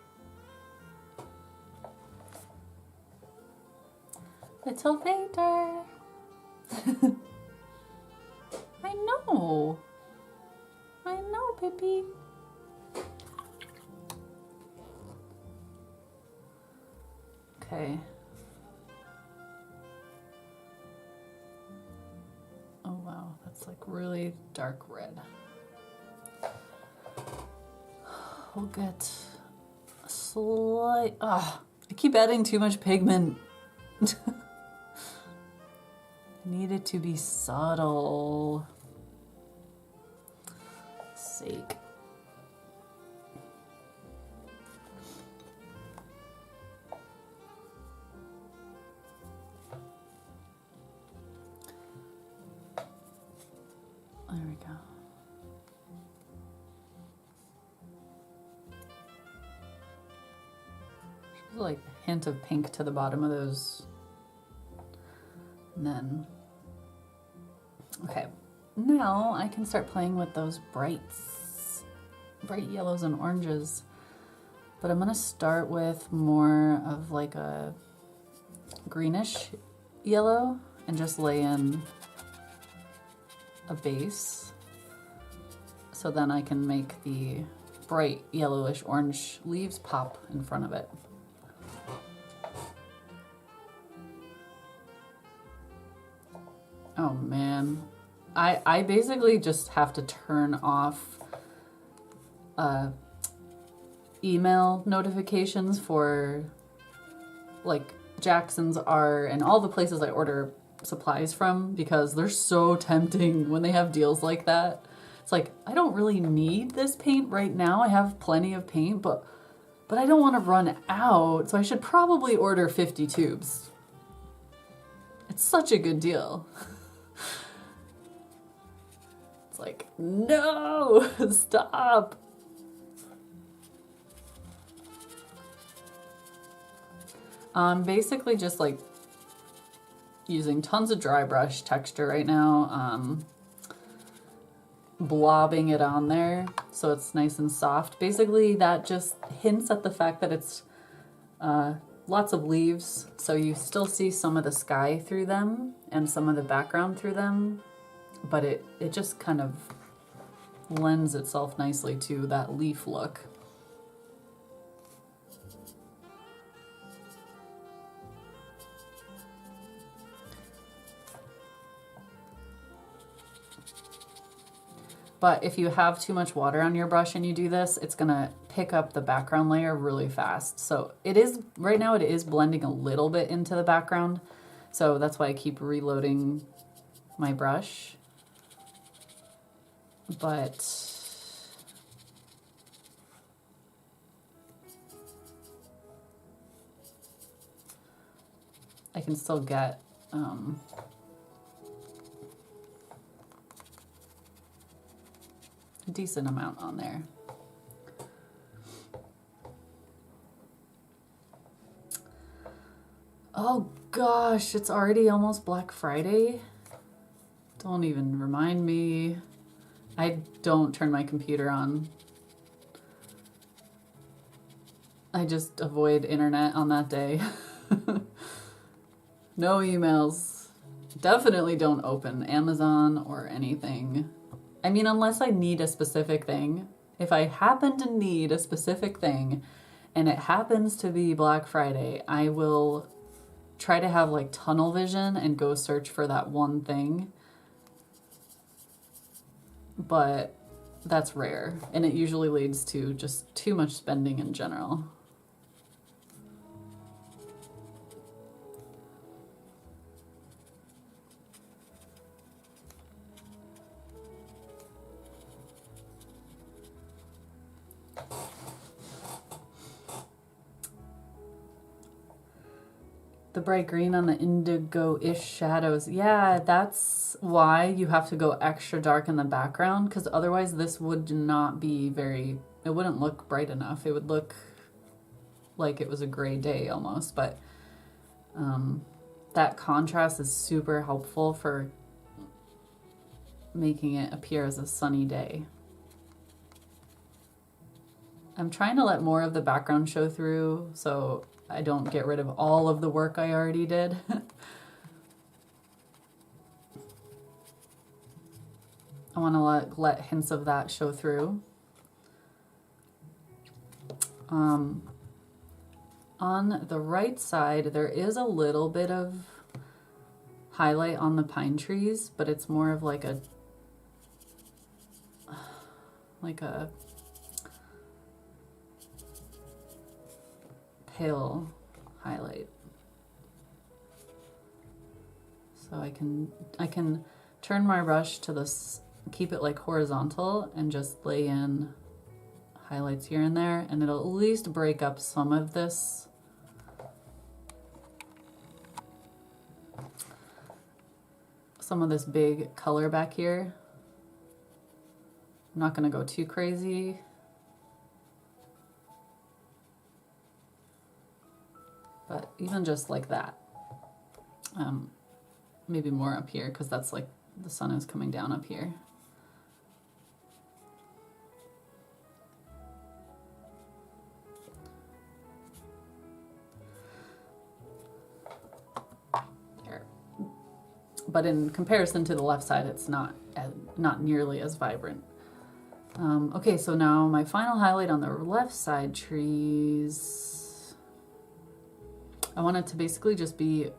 Little Vader. I know. I know, baby. Okay. Oh wow, that's like really dark red. We'll get a slight... I keep adding too much pigment. Need it to be subtle. Sake. There we go. There's like a hint of pink to the bottom of those. And then, okay, now I can start playing with those bright yellows and oranges. But I'm gonna start with more of like a greenish yellow and just lay in a base, so then I can make the bright yellowish orange leaves pop in front of it. Oh man, I basically just have to turn off email notifications for like Jackson's Art and all the places I order supplies from, because they're so tempting when they have deals like that. It's like, I don't really need this paint right now. I have plenty of paint, but I don't want to run out, so I should probably order 50 tubes. It's such a good deal. It's like, no, stop. I'm basically just like using tons of dry brush texture right now, blobbing it on there so it's nice and soft. Basically that just hints at the fact that it's lots of leaves, so you still see some of the sky through them and some of the background through them, but it just kind of lends itself nicely to that leaf look. But if you have too much water on your brush and you do this, it's gonna pick up the background layer really fast. So it is, right now it is blending a little bit into the background. So that's why I keep reloading my brush. But I can still get decent amount on there. Oh gosh, it's already almost Black Friday. Don't even remind me. I don't turn my computer on. I just avoid internet on that day. No emails. Definitely don't open Amazon or anything. I mean, unless I need a specific thing. If I happen to need a specific thing and it happens to be Black Friday, I will try to have like tunnel vision and go search for that one thing. But that's rare, and it usually leads to just too much spending in general. The bright green on the indigo-ish shadows. Yeah, that's why you have to go extra dark in the background, because otherwise this would not be very, it wouldn't look bright enough. It would look like it was a gray day almost, but that contrast is super helpful for making it appear as a sunny day. I'm trying to let more of the background show through, so I don't get rid of all of the work I already did. I want to let hints of that show through. On the right side, there is a little bit of highlight on the pine trees, but it's more of like a pale highlight. So I can turn my brush to this, keep it like horizontal, and just lay in highlights here and there, and it'll at least break up some of this. Some of this big color back here. I'm not going to go too crazy. But even just like that, maybe more up here, because that's like the sun is coming down up here. There. But in comparison to the left side, it's not nearly as vibrant. Okay, so now my final highlight on the left side trees. I want it to basically just be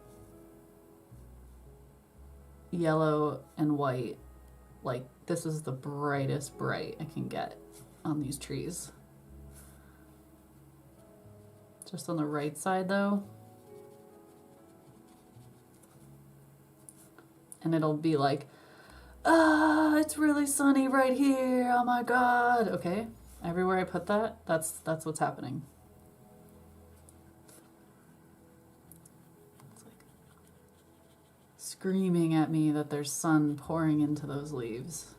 yellow and white. Like, this is the brightest bright I can get on these trees. Just on the right side though. And it'll be like, ah, it's really sunny right here. Oh my God. Okay, everywhere I put that, that's what's happening. Screaming at me that there's sun pouring into those leaves.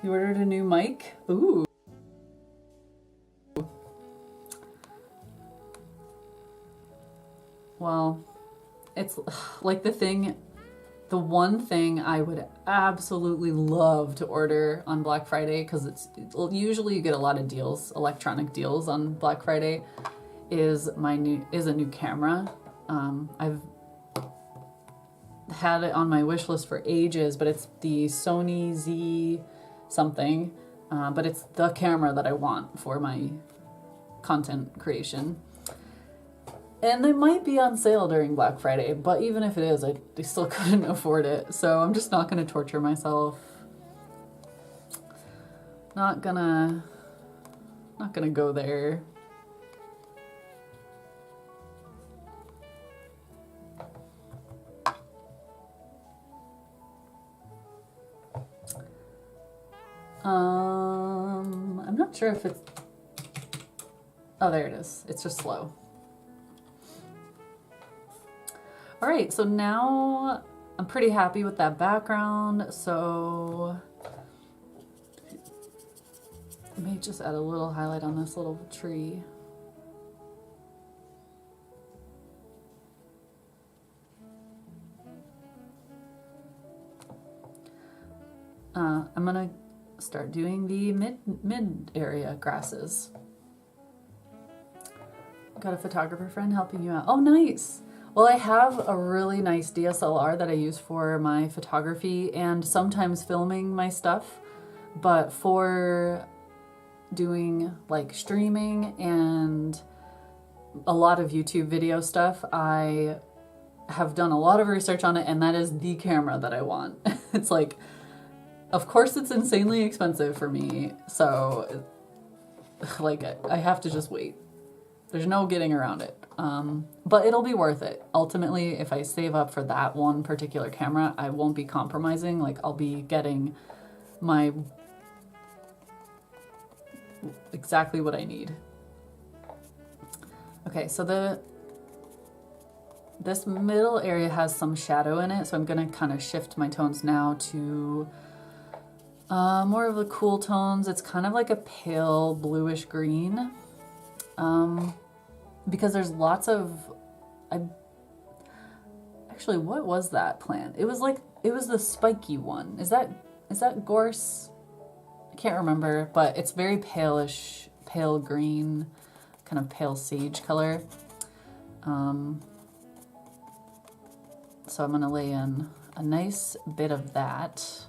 You ordered a new mic? Ooh. Well, it's like the one thing I would absolutely love to order on Black Friday, because usually you get a lot of deals, electronic deals on Black Friday, is a new camera. I've had it on my wish list for ages, but it's the Sony Z something, but it's the camera that I want for my content creation. And it might be on sale during Black Friday, but even if it is, I still couldn't afford it. So I'm just not going to torture myself. Not gonna go there. I'm not sure if it's, oh, there it is. It's just slow. All right, so now I'm pretty happy with that background, so I may just add a little highlight on this little tree. I'm gonna start doing the mid area grasses. Got a photographer friend helping you out. Oh, nice. Well, I have a really nice DSLR that I use for my photography and sometimes filming my stuff, but for doing like streaming and a lot of YouTube video stuff, I have done a lot of research on it, and that is the camera that I want. It's like, of course it's insanely expensive for me, so like I have to just wait. There's no getting around it. But it'll be worth it. Ultimately, if I save up for that one particular camera, I won't be compromising. Like, I'll be getting my exactly what I need. Okay, so this middle area has some shadow in it, so I'm gonna kind of shift my tones now to more of the cool tones. It's kind of like a pale bluish green. Because there's lots of, actually, what was that plant? It was the spiky one. Is that gorse? I can't remember, but it's very palish, pale green, kind of pale sage color. So I'm gonna lay in a nice bit of that.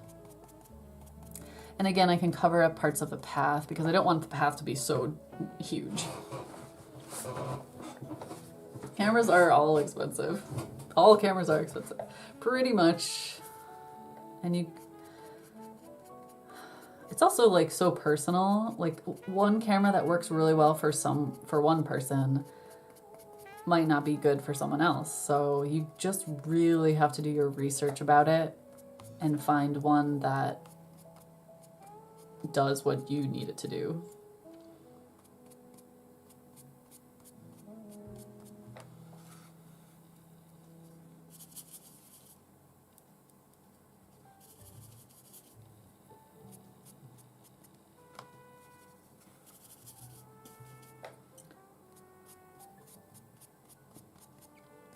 And again, I can cover up parts of the path because I don't want the path to be so huge. Cameras are all expensive. All cameras are expensive, pretty much. And it's also like so personal. Like one camera that works really well for one person might not be good for someone else. So you just really have to do your research about it and find one that does what you need it to do.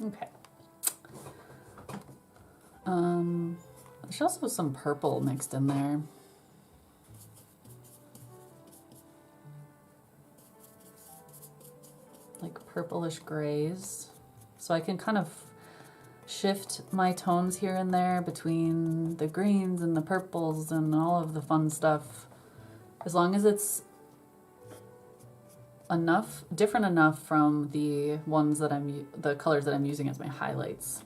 Okay. There's also some purple mixed in there. Like purplish grays. So I can kind of shift my tones here and there between the greens and the purples and all of the fun stuff. As long as it's different enough from the ones that the colors that I'm using as my highlights.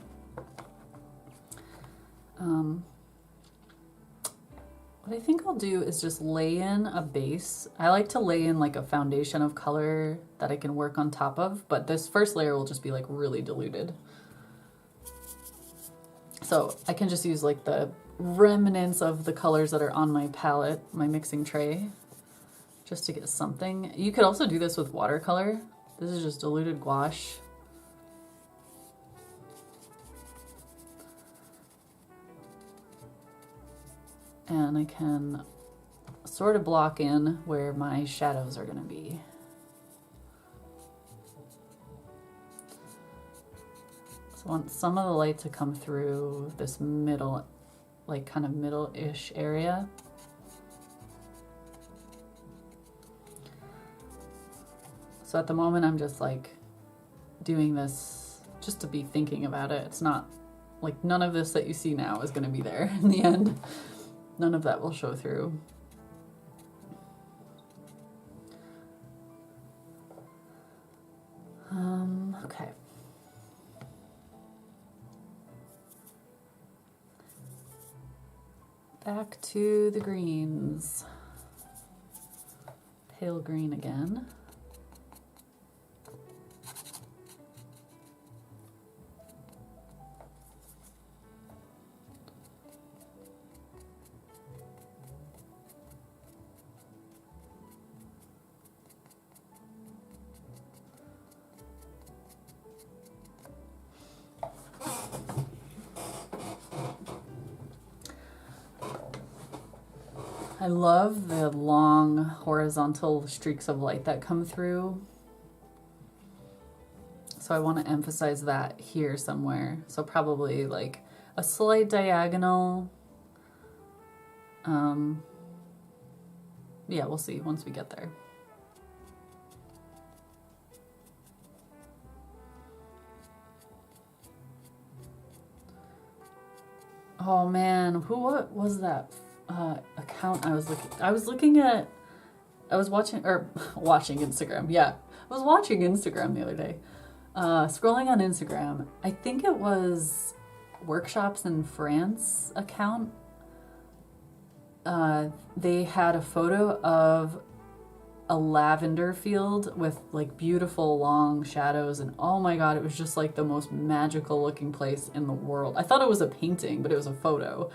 What I think I'll do is just lay in a base. I like to lay in like a foundation of color that I can work on top of, but this first layer will just be like really diluted. So I can just use like the remnants of the colors that are on my palette, my mixing tray, just to get something. You could also do this with watercolor. This is just diluted gouache. And I can sort of block in where my shadows are gonna be. So I want some of the light to come through this middle, like kind of middle-ish area. So at the moment I'm just like doing this just to be thinking about it. It's not like none of this that you see now is gonna be there in the end. None of that will show through. Okay. Back to the greens. Pale green again. I love the long horizontal streaks of light that come through. So I want to emphasize that here somewhere. So probably like a slight diagonal. Yeah, we'll see once we get there. Oh man, what was that account I was looking? I was watching Instagram. Yeah, I was watching Instagram the other day. Scrolling on Instagram, I think it was Workshops in France account. They had a photo of a lavender field with like beautiful long shadows, and oh my god, it was just like the most magical looking place in the world. I thought it was a painting, but it was a photo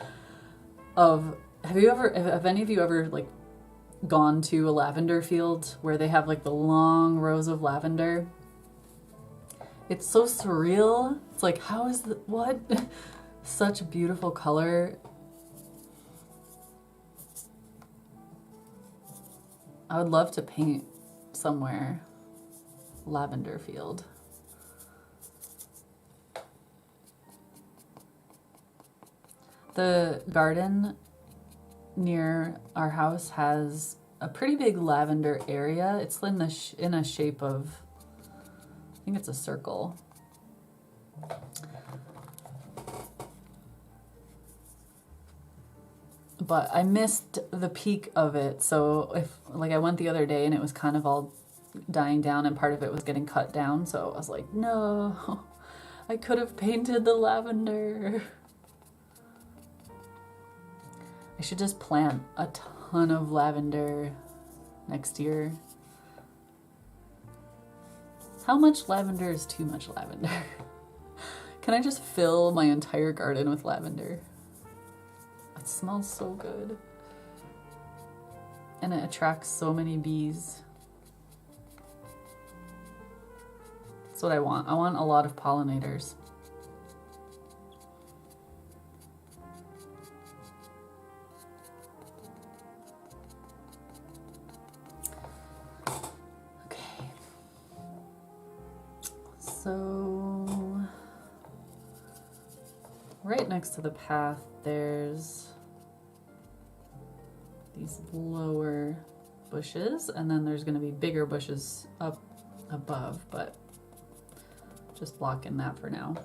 of, have any of you ever like gone to a lavender field where they have like the long rows of lavender? It's so surreal. It's like, how is the, what? Such a beautiful color. I would love to paint somewhere lavender field. The garden near our house has a pretty big lavender area. It's in a shape of, I think it's a circle. But I missed the peak of it, so I went the other day and it was kind of all dying down and part of it was getting cut down, so I was like, no, I could have painted the lavender. I should just plant a ton of lavender next year. How much lavender is too much lavender? Can I just fill my entire garden with lavender? It smells so good. And it attracts so many bees. That's what I want. I want a lot of pollinators. Okay. So, right next to the path, there's these lower bushes, and then there's going to be bigger bushes up above, but just blocking that for now.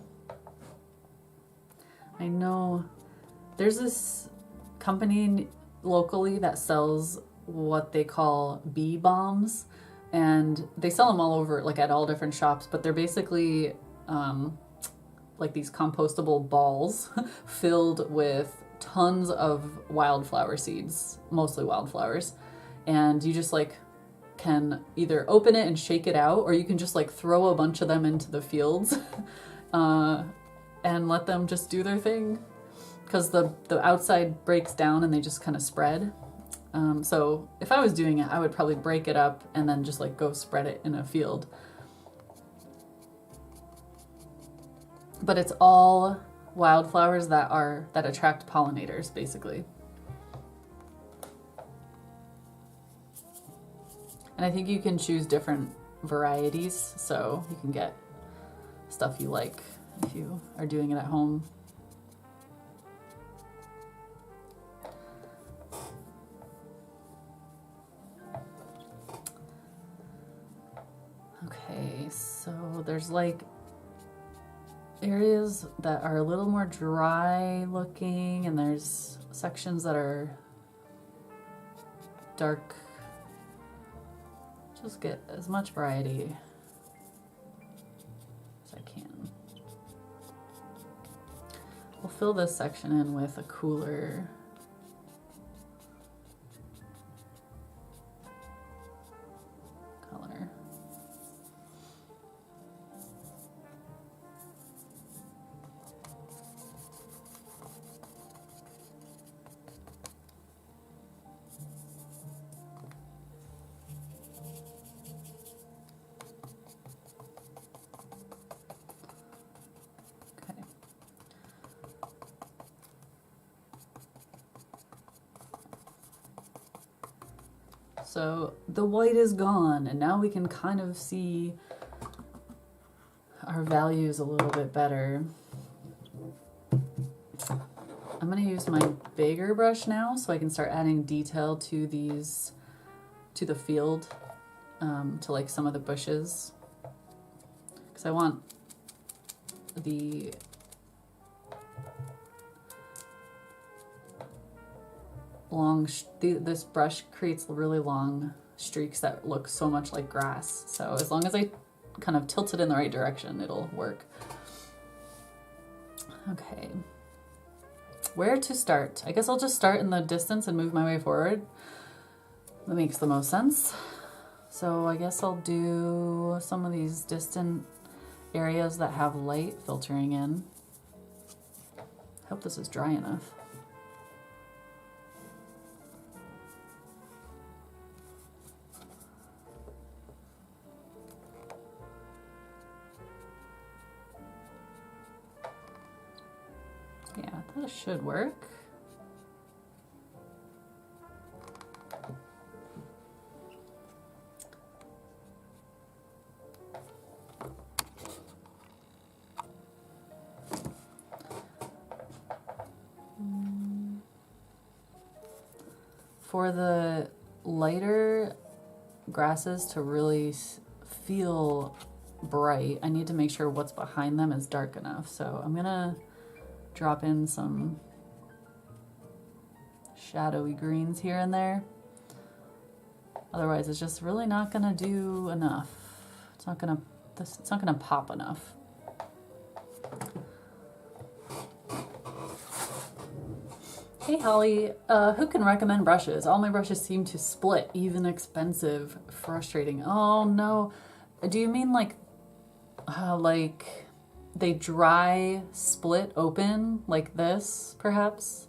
I know there's this company locally that sells what they call bee bombs, and they sell them all over, like at all different shops, but they're basically like these compostable balls filled with tons of wildflower seeds, mostly wildflowers, and you just like can either open it and shake it out, or you can just like throw a bunch of them into the fields and let them just do their thing, because the outside breaks down and they just kind of spread. So if I was doing it, I would probably break it up and then just like go spread it in a field. But it's all wildflowers that attract pollinators, basically. And I think you can choose different varieties, so you can get stuff you like if you are doing it at home. Okay, so there's like areas that are a little more dry looking, and there's sections that are dark. Just get as much variety as I can. We'll fill this section in with a cooler color. So the white is gone, and now we can kind of see our values a little bit better. I'm going to use my bigger brush now so I can start adding detail to these, to the field, to like some of the bushes. Because I want the long, this brush creates really long streaks that look so much like grass. So as long as I kind of tilt it in the right direction, it'll work. Okay. Where to start? I guess I'll just start in the distance and move my way forward. That makes the most sense. So I guess I'll do some of these distant areas that have light filtering in. I hope this is dry enough. Yeah, that should work. For the lighter grasses to really feel bright, I need to make sure what's behind them is dark enough. So I'm gonna drop in some shadowy greens here and there. Otherwise, it's just really not gonna do enough. It's not gonna pop enough. Hey Holly, who can recommend brushes? All my brushes seem to split, even expensive, frustrating. Oh no, do you mean like they dry, split open like this, perhaps?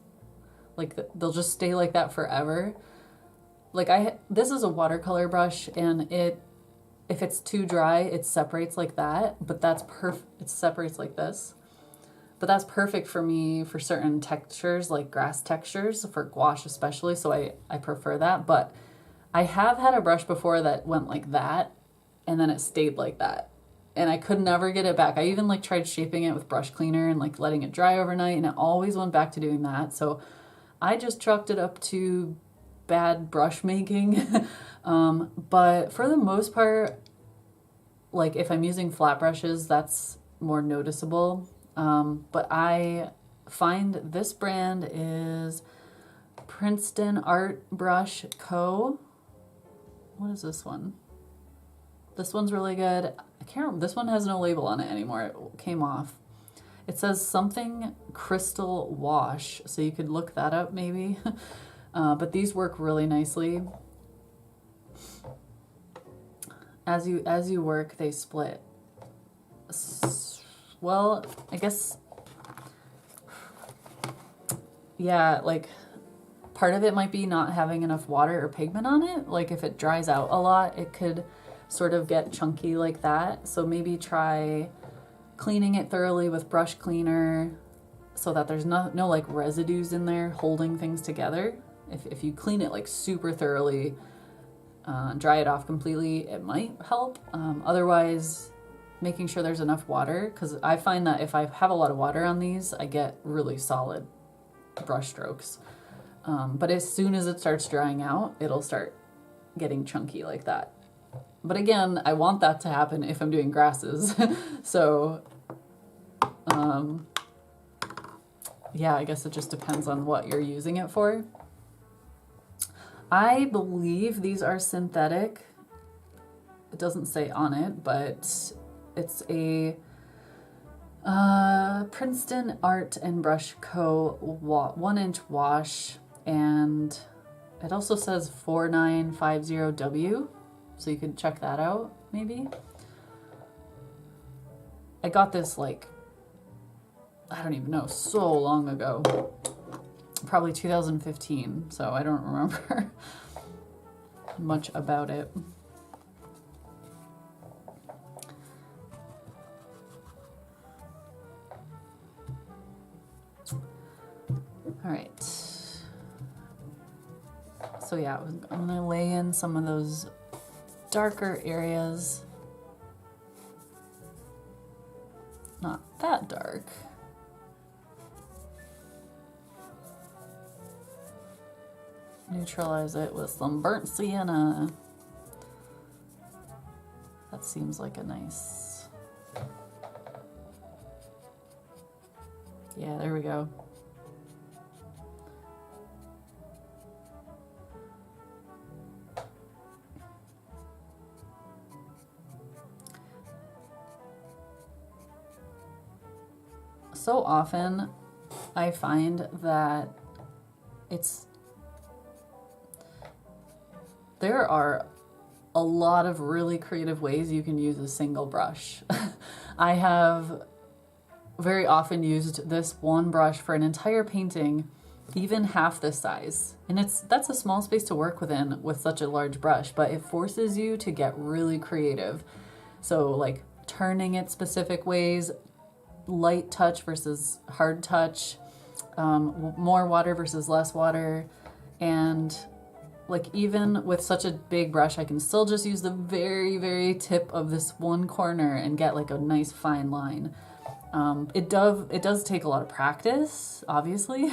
Like they'll just stay like that forever? Like this is a watercolor brush, and if it's too dry, it separates like that, but that's perfect. It separates like this. But that's perfect for me for certain textures, like grass textures, for gouache especially, so I prefer that. But I have had a brush before that went like that, and then it stayed like that. And I could never get it back. I even like tried shaping it with brush cleaner and like letting it dry overnight, and it always went back to doing that. So I just chalked it up to bad brush making. But for the most part, like if I'm using flat brushes, that's more noticeable. But I find this brand is Princeton Art Brush Co. What is this one? This one's really good. I can't remember. This one has no label on it anymore. It came off. It says something crystal wash, so you could look that up maybe. But these work really nicely. As you work, they split. Well, I guess, yeah, like part of it might be not having enough water or pigment on it. Like if it dries out a lot, it could sort of get chunky like that. So maybe try cleaning it thoroughly with brush cleaner so that there's no like residues in there holding things together. If you clean it like super thoroughly, dry it off completely, it might help. Otherwise, making sure there's enough water, because I find that if I have a lot of water on these, I get really solid brush strokes. But as soon as it starts drying out, it'll start getting chunky like that. But again, I want that to happen if I'm doing grasses. So, yeah, I guess it just depends on what you're using it for. I believe these are synthetic. It doesn't say on it, but it's a Princeton Art and Brush Co. 1-inch wash, and it also says 4950W, so you can check that out maybe. I got this like, I don't even know, so long ago, probably 2015, so I don't remember much about it. All right, so So yeah, I'm gonna lay in some of those darker areas. Not that dark. Neutralize it with some burnt sienna. That seems like a nice... Yeah, there we go. So often I find that there are a lot of really creative ways you can use a single brush. I have very often used this one brush for an entire painting, even half this size. And that's a small space to work within with such a large brush, but it forces you to get really creative. So like turning it specific ways, light touch versus hard touch, more water versus less water, and like even with such a big brush, I can still just use the very, very tip of this one corner and get like a nice fine line. It does take a lot of practice, obviously,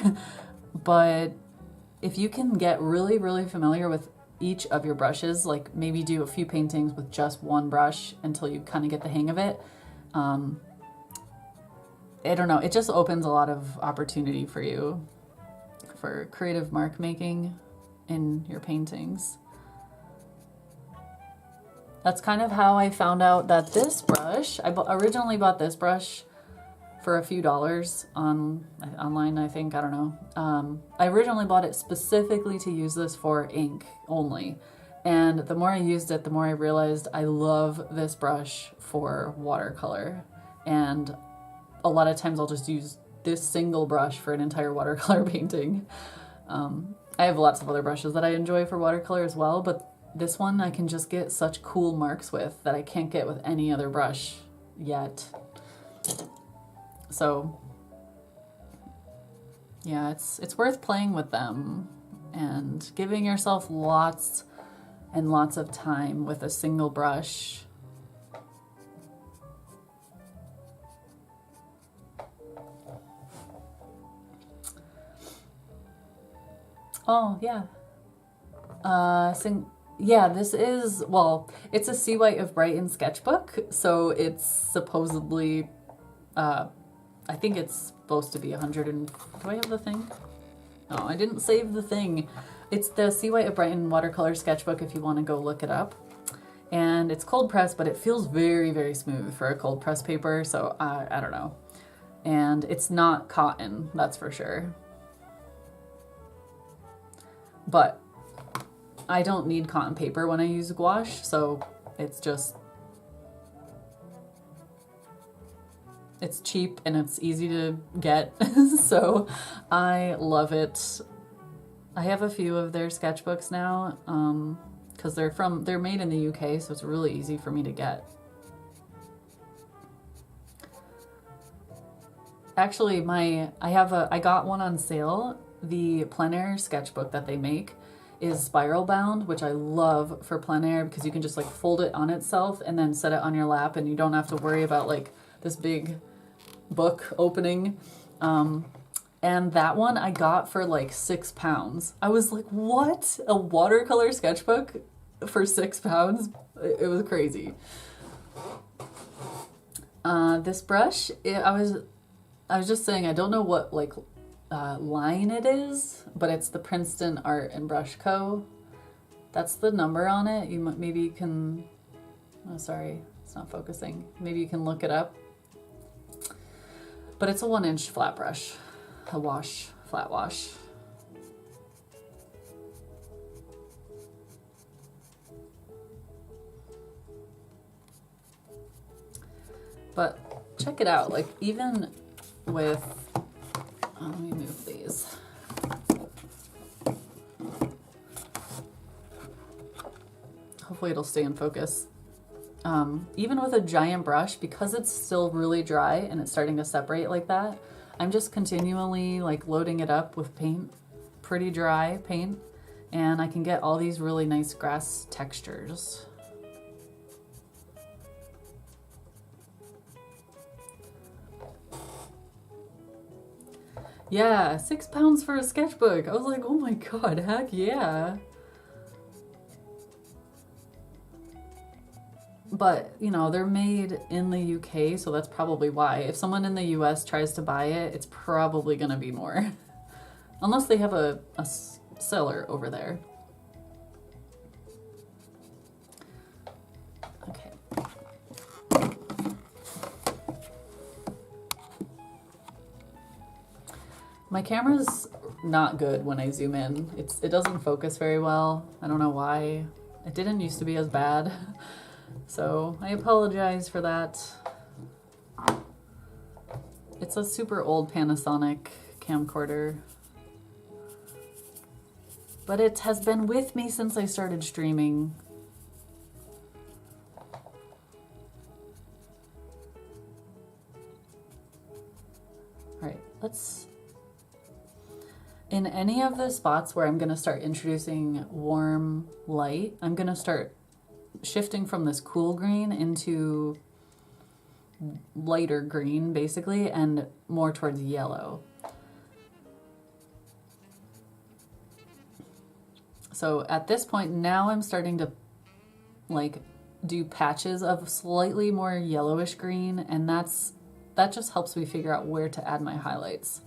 but if you can get really, really familiar with each of your brushes, like maybe do a few paintings with just one brush until you kind of get the hang of it, I don't know, it just opens a lot of opportunity for you for creative mark making in your paintings. That's kind of how I found out that this brush, I originally bought this brush for a few dollars online, I think, I don't know. I originally bought it specifically to use this for ink only. And the more I used it, the more I realized I love this brush for watercolor. And a lot of times I'll just use this single brush for an entire watercolor painting. I have lots of other brushes that I enjoy for watercolor as well, but this one I can just get such cool marks with that I can't get with any other brush yet. So yeah, it's worth playing with them and giving yourself lots and lots of time with a single brush. Oh, yeah. Yeah, this is, well, it's a Sea White of Brighton sketchbook, so it's supposedly, I think it's supposed to be 100 and, do I have the thing? No, I didn't save the thing. It's the Sea White of Brighton watercolor sketchbook if you want to go look it up. And it's cold press, but it feels very, very smooth for a cold press paper, so I don't know. And it's not cotton, that's for sure. But I don't need cotton paper when I use gouache, so it's cheap and it's easy to get, so I love it. I have a few of their sketchbooks now, because they're made in the UK, so it's really easy for me to get. Actually, I got one on sale. The plein air sketchbook that they make is spiral bound, which I love for plein air because you can just like fold it on itself and then set it on your lap and you don't have to worry about like this big book opening. And that one I got for like £6. I was like, what? A watercolor sketchbook for £6? It was crazy. This brush, I was just saying, I don't know what like line it is, but it's the Princeton Art and Brush Co. That's the number on it. Maybe you can, oh sorry, it's not focusing. Maybe you can look it up. But it's a 1-inch flat brush, flat wash. But check it out, like even with, let me move these. Hopefully it'll stay in focus. Even with a giant brush, because it's still really dry and it's starting to separate like that, I'm just continually like loading it up with paint, pretty dry paint, and I can get all these really nice grass textures. Yeah, £6 for a sketchbook. I was like, oh my god, heck yeah. But, you know, they're made in the UK, so that's probably why. If someone in the US tries to buy it, it's probably going to be more. Unless they have a seller over there. Okay. My camera's not good when I zoom in. It doesn't focus very well. I don't know why. It didn't used to be as bad. So I apologize for that. It's a super old Panasonic camcorder, but it has been with me since I started streaming. All right, in any of the spots where I'm gonna start introducing warm light, I'm gonna start shifting from this cool green into lighter green, basically, and more towards yellow. So at this point now I'm starting to like do patches of slightly more yellowish green, and that just helps me figure out where to add my highlights.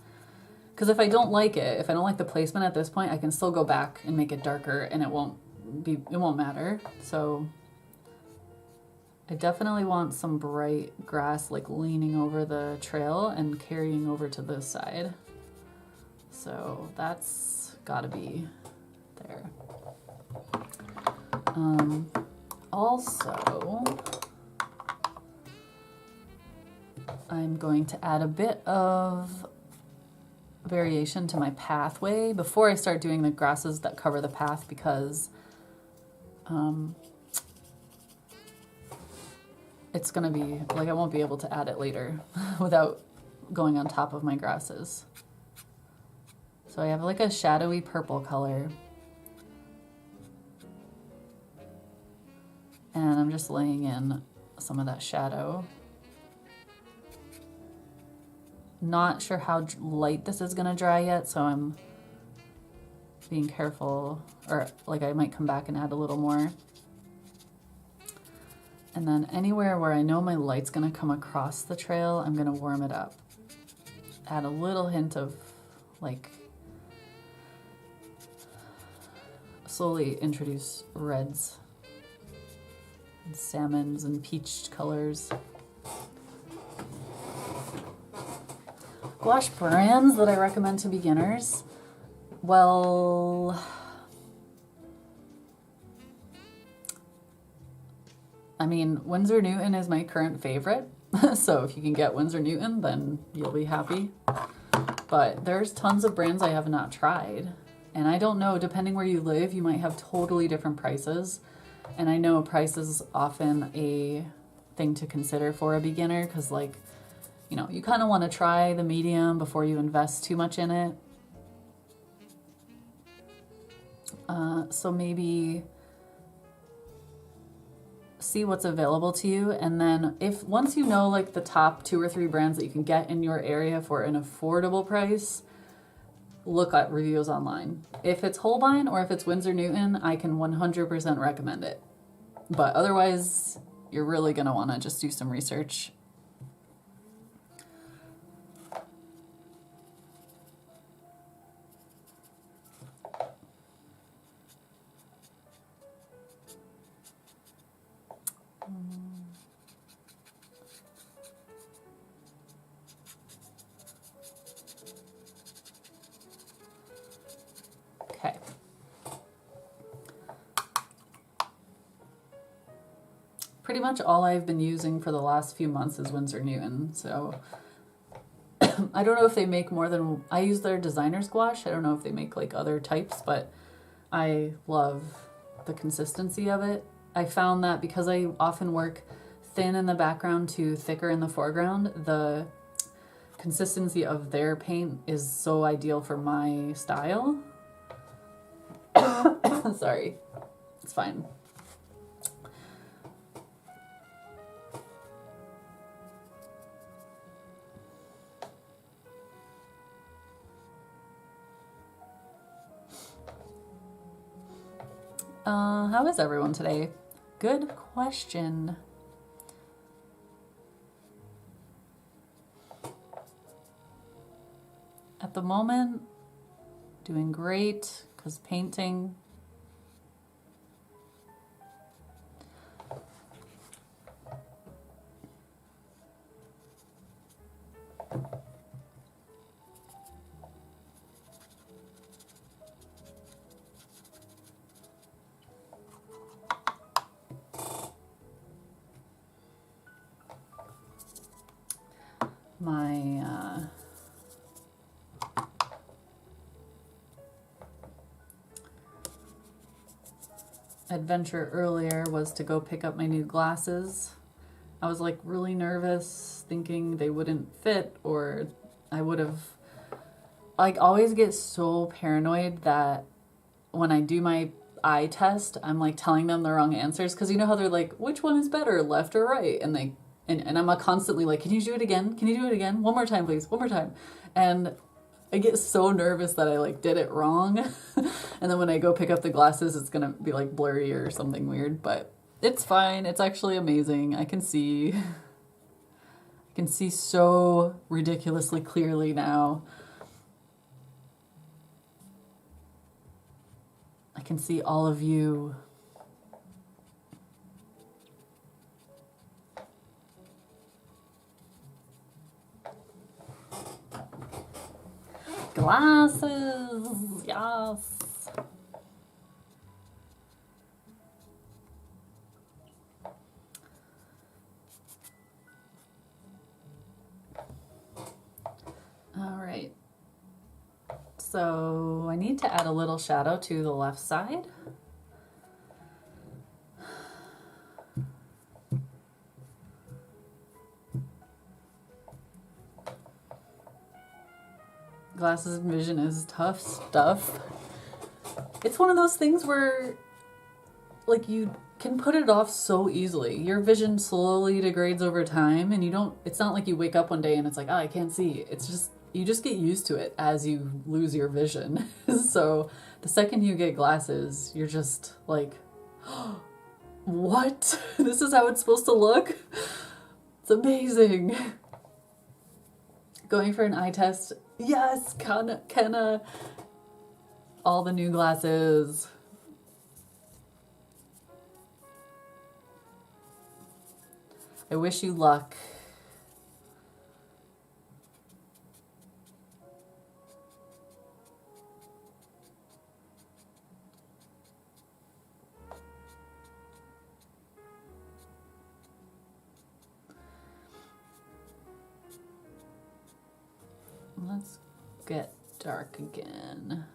Because if I don't like it, if I don't like the placement at this point, I can still go back and make it darker and it won't matter. So I definitely want some bright grass like leaning over the trail and carrying over to this side. So that's gotta be there. Also, I'm going to add a bit of variation to my pathway before I start doing the grasses that cover the path, because it's gonna be like I won't be able to add it later without going on top of my grasses. So I have like a shadowy purple color, and I'm just laying in some of that shadow. Not sure how light this is gonna dry yet, so I'm being careful, or like I might come back and add a little more. And then anywhere where I know my light's gonna come across the trail, I'm gonna warm it up. Add a little hint of like, slowly introduce reds and salmons and peach colors. Gouache brands that I recommend to beginners. Well, I mean, Winsor Newton is my current favorite. So if you can get Winsor Newton, then you'll be happy. But there's tons of brands I have not tried. And I don't know, depending where you live, you might have totally different prices. And I know price is often a thing to consider for a beginner, because like, you know, you kind of want to try the medium before you invest too much in it. So maybe see what's available to you, and then once you know like the top 2 or 3 brands that you can get in your area for an affordable price, look at reviews online. If it's Holbein or if it's Winsor Newton, I can 100% recommend it. But otherwise, you're really gonna want to just do some research. Okay. Pretty much all I've been using for the last few months is Winsor Newton, so I don't know if they make more than, I use their designer's gouache. I don't know if they make like other types, but I love the consistency of it. I found that because I often work thin in the background to thicker in the foreground, the consistency of their paint is so ideal for my style. Sorry. It's fine. How is everyone today? Good question. At the moment, doing great, because painting. My adventure earlier was to go pick up my new glasses. I was like really nervous, thinking they wouldn't fit, or I would have, like, always get so paranoid that when I do my eye test, I'm like telling them the wrong answers, because you know how they're like, which one is better, left or right? And they and I'm constantly like, can you do it again? Can you do it again? One more time, please. One more time. And I get so nervous that I like did it wrong. And then when I go pick up the glasses, it's gonna be like blurry or something weird, but it's fine. It's actually amazing. I can see so ridiculously clearly now. I can see all of you. Glasses, yes. All right. So I need to add a little shadow to the left side. Glasses and vision is tough stuff. It's one of those things where, like, you can put it off so easily. Your vision slowly degrades over time, and it's not like you wake up one day and it's like, oh, I can't see. It's just, you just get used to it as you lose your vision. So the second you get glasses, you're just like, oh, what? This is how it's supposed to look? It's amazing. Going for an eye test. Yes, Kenna. All the new glasses. I wish you luck. Let's get dark again.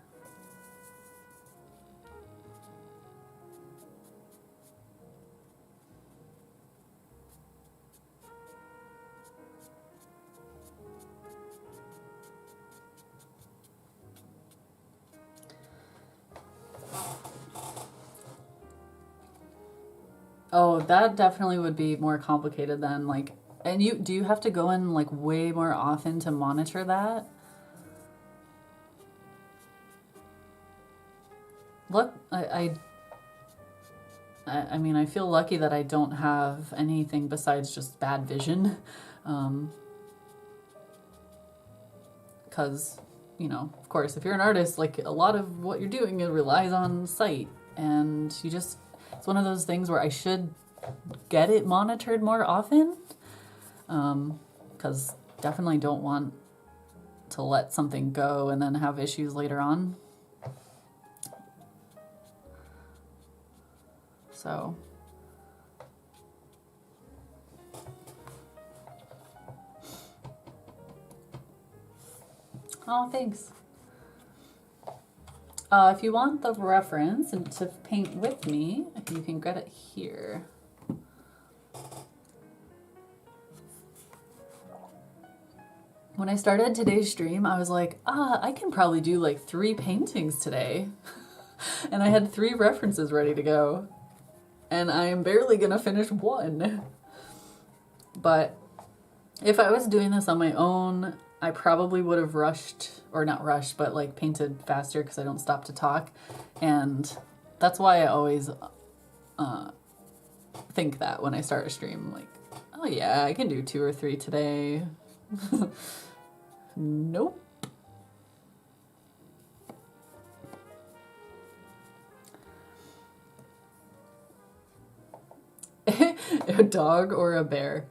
Oh, that definitely would be more complicated than like, and do you have to go in like way more often to monitor that? Look, I mean, I feel lucky that I don't have anything besides just bad vision. Because, you know, of course, if you're an artist, like a lot of what you're doing, it relies on sight. And it's one of those things where I should get it monitored more often. Because definitely don't want to let something go and then have issues later on. So, oh, thanks. If you want the reference and to paint with me, you can get it here. When I started today's stream, I was like, I can probably do like 3 paintings today. And I had 3 references ready to go. And I am barely gonna finish 1. But if I was doing this on my own, I probably would have rushed, or not rushed, but like painted faster because I don't stop to talk. And that's why I always think that when I start a stream, like, oh yeah, I can do 2 or 3 today. Nope. A dog or a bear?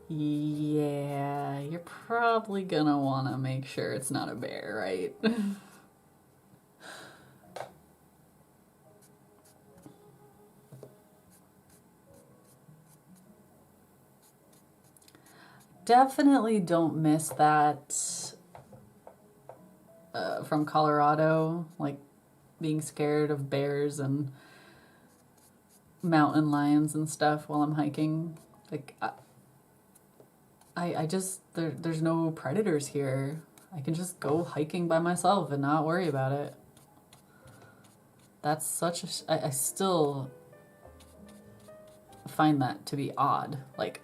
Yeah, you're probably gonna wanna make sure it's not a bear, right? Definitely don't miss that from Colorado, like being scared of bears and mountain lions and stuff while I'm hiking. Like, I just, there's no predators here. I can just go hiking by myself and not worry about it. That's such a, I still find that to be odd. Like,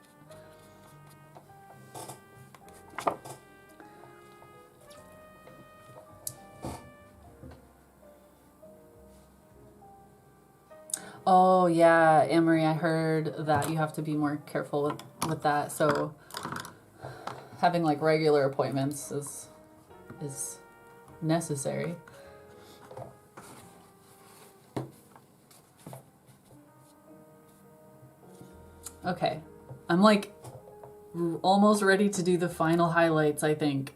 oh yeah, Amory, I heard that you have to be more careful with that. So having like regular appointments is necessary. Okay, I'm like almost ready to do the final highlights, I think.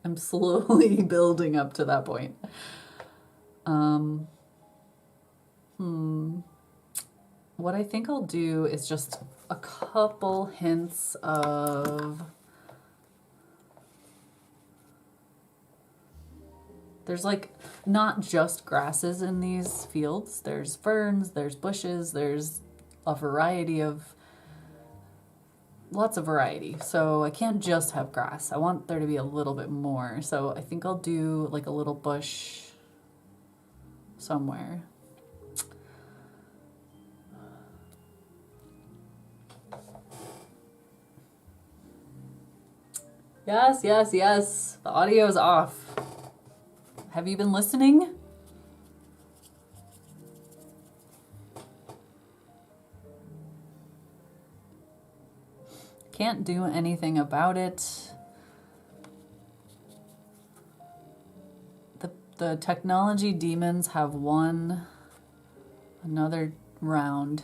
I'm slowly building up to that point. What I think I'll do is just a couple hints of... There's like not just grasses in these fields. There's ferns, there's bushes, there's a variety of... Lots of variety. So I can't just have grass. I want there to be a little bit more. So I think I'll do like a little bush somewhere. Yes, yes, yes. The audio's off. Have you been listening? Can't do anything about it. The technology demons have won another round.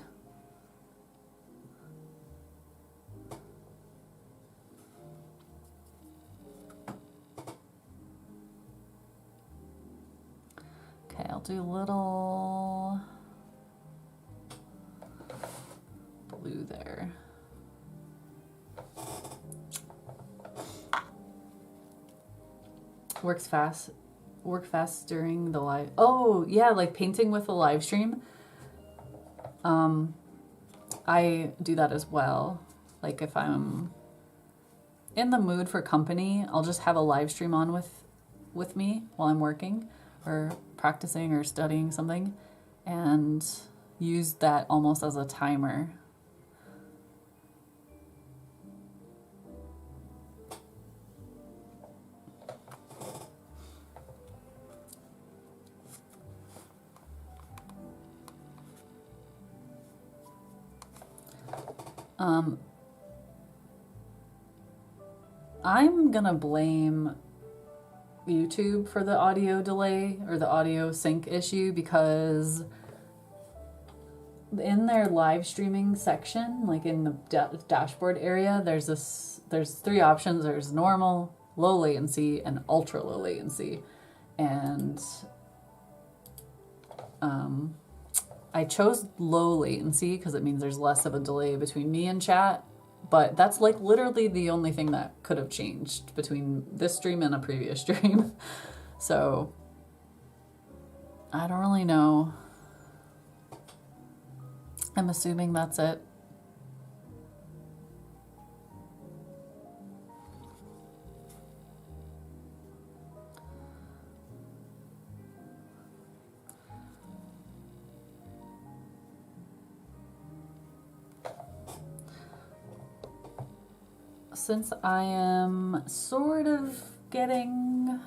Okay, I'll do a little blue there. Work fast during the live. Oh yeah, like painting with a live stream. I do that as well. Like if I'm in the mood for company, I'll just have a live stream on with me while I'm working or practicing or studying something, and use that almost as a timer. I'm gonna blame YouTube for the audio delay or the audio sync issue, because in their live streaming section, like in the dashboard area, there's 3 options. There's normal, low latency, and ultra low latency. And I chose low latency because it means there's less of a delay between me and chat, but that's like literally the only thing that could have changed between this stream and a previous stream. So I don't really know. I'm assuming that's it. since I am sort of getting,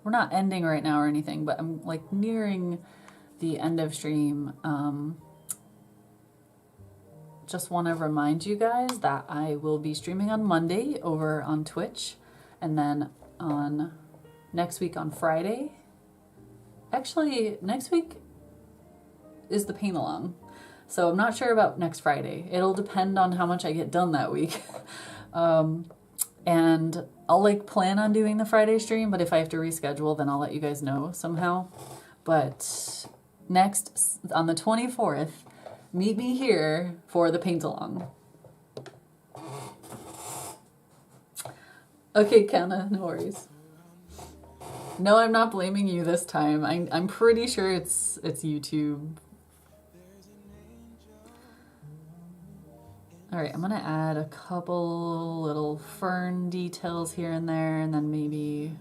we're not ending right now or anything, but I'm like nearing the end of stream, just want to remind you guys that I will be streaming on Monday over on Twitch, and then on next week on Friday. Actually, next week is the paint along, so I'm not sure about next Friday. It'll depend on how much I get done that week. And I'll like plan on doing the Friday stream, but if I have to reschedule, then I'll let you guys know somehow. But next, on the 24th, meet me here for the paint along. Okay, Kenna, no worries. No, I'm not blaming you this time. I'm pretty sure it's YouTube. All right, I'm gonna add a couple little fern details here and there, and then maybe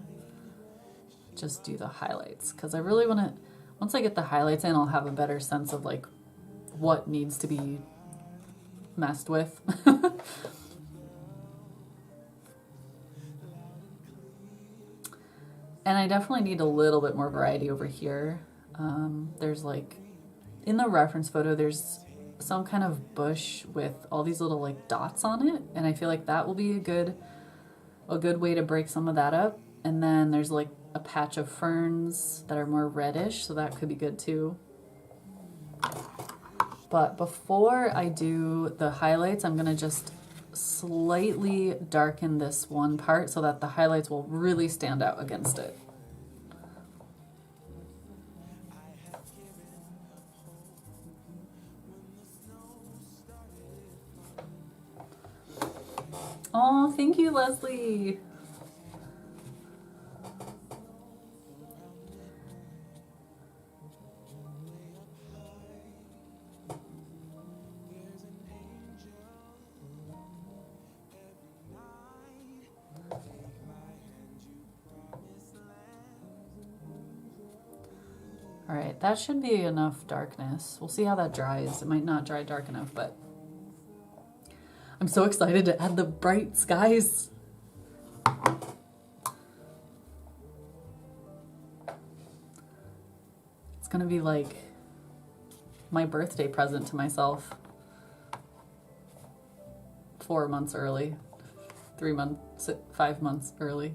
just do the highlights, because I really want to, once I get the highlights in, I'll have a better sense of like what needs to be messed with. And I definitely need a little bit more variety over here. There's like, in the reference photo, there's some kind of bush with all these little like dots on it, and I feel like that will be a good way to break some of that up. And then there's like a patch of ferns that are more reddish, so that could be good too. But before I do the highlights, I'm gonna just slightly darken this one part so that the highlights will really stand out against it. Oh, thank you, Leslie. All right, that should be enough darkness. We'll see how that dries. It might not dry dark enough, but I'm so excited to add the bright skies. It's gonna be like my birthday present to myself. 4 months early, 3 months, 5 months early.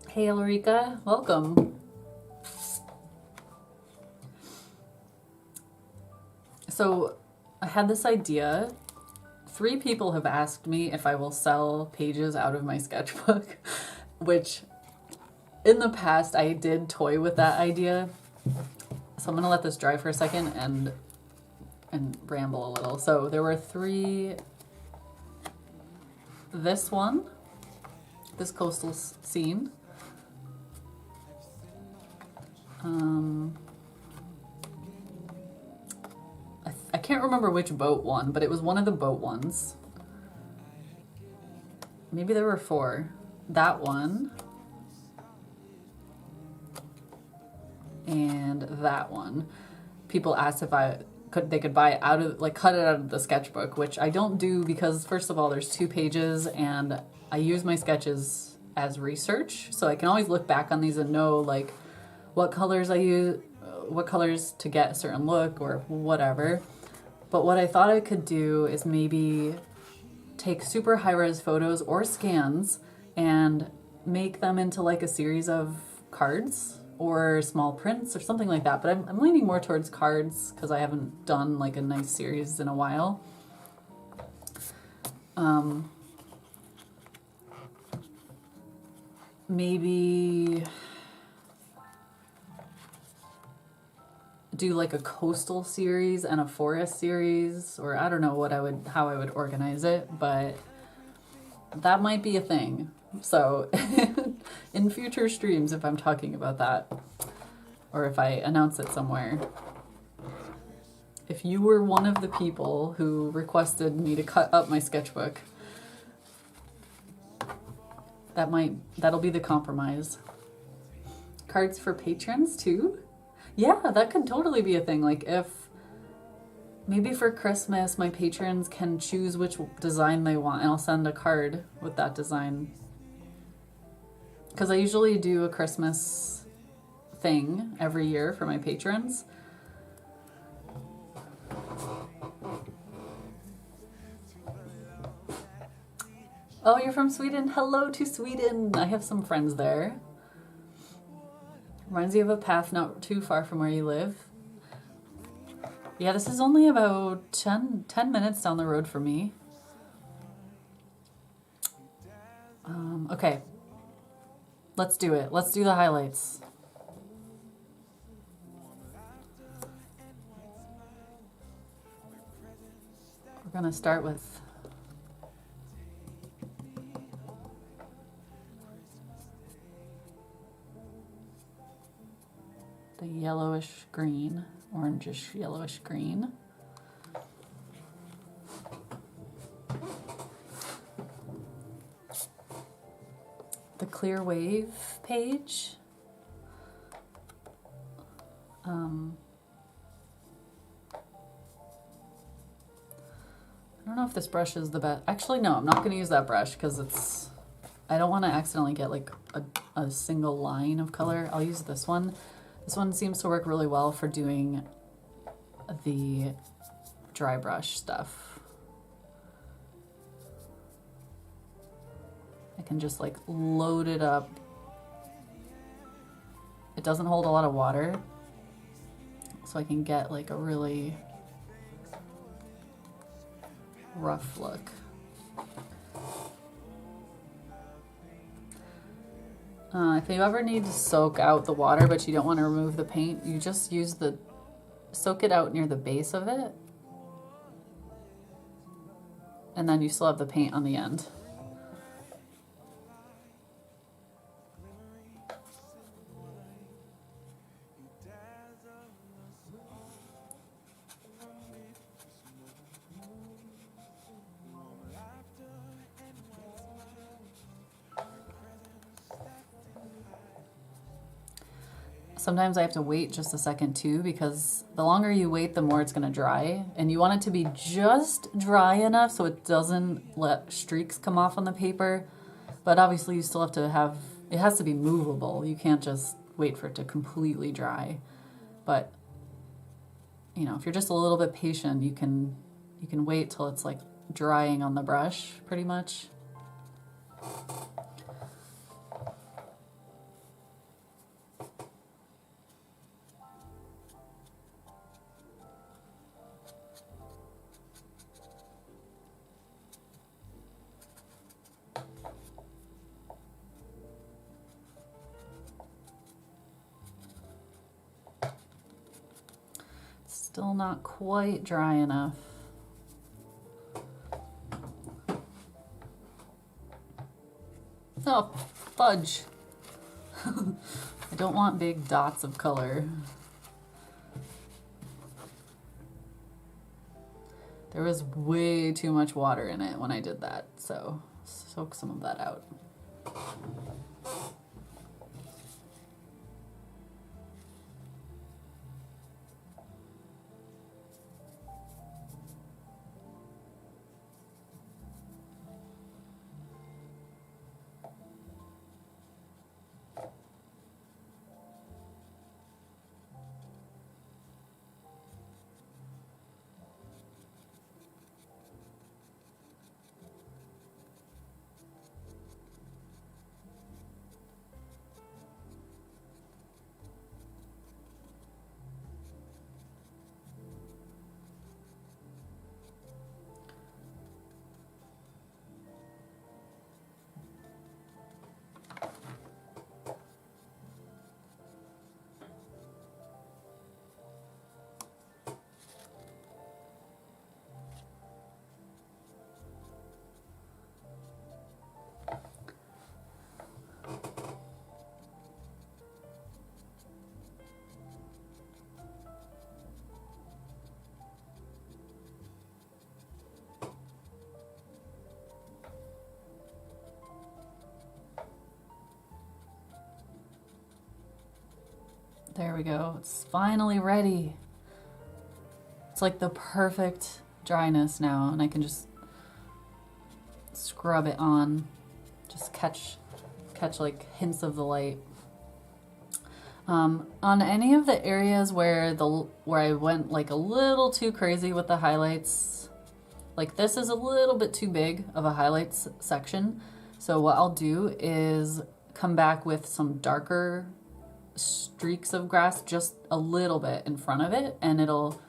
Hey, Elrica, welcome. So I had this idea. 3 people have asked me if I will sell pages out of my sketchbook, which in the past I did toy with that idea. So I'm gonna let this dry for a second and ramble a little. So there were 3, this one, this coastal scene, I can't remember which boat one, but it was one of the boat ones. Maybe there were 4. That one. And that one. People asked if they could buy it out of, like, cut it out of the sketchbook, which I don't do because, first of all, there's 2 pages and I use my sketches as research. So I can always look back on these and know, like, what colors I use, what colors to get a certain look or whatever. But what I thought I could do is maybe take super high-res photos or scans and make them into like a series of cards or small prints or something like that. But I'm leaning more towards cards because I haven't done like a nice series in a while. Maybe do like a coastal series and a forest series, or I don't know how I would organize it, but that might be a thing. So in future streams, if I'm talking about that, or if I announce it somewhere, if you were one of the people who requested me to cut up my sketchbook, that'll be the compromise. Cards for patrons too? Yeah, that could totally be a thing. Like if Maybe for Christmas, my patrons can choose which design they want, and I'll send a card with that design. Because I usually do a Christmas thing every year for my patrons. Oh, you're from Sweden? Hello to Sweden! I have some friends there. Reminds you of a path not too far from where you live. Yeah, this is only about 10 minutes down the road for me. Okay. Let's do it. Let's do the highlights. We're going to start with the yellowish green, orangish yellowish green. The clear wave page. I don't know if this brush is the best. Actually, no, I'm not going to use that brush because I don't want to accidentally get like a single line of color. I'll use this one. This one seems to work really well for doing the dry brush stuff. I can just like load it up. It doesn't hold a lot of water, so I can get like a really rough look. If you ever need to soak out the water but you don't want to remove the paint, you just use soak it out near the base of it, and then you still have the paint on the end. Sometimes I have to wait just a second too, because the longer you wait, the more it's going to dry. And you want it to be just dry enough so it doesn't let streaks come off on the paper. But obviously you still have to it has to be movable. You can't just wait for it to completely dry. But, you know, if you're just a little bit patient, you can wait till it's like drying on the brush pretty much. Still not quite dry enough. Oh, fudge. I don't want big dots of color. There was way too much water in it when I did that, so soak some of that out. There we go. It's finally ready. It's like the perfect dryness now, and I can just scrub it on, just catch like hints of the light. On any of the areas where I went like a little too crazy with the highlights, like this is a little bit too big of a highlights section. So what I'll do is come back with some darker streaks of grass just a little bit in front of it, and it'll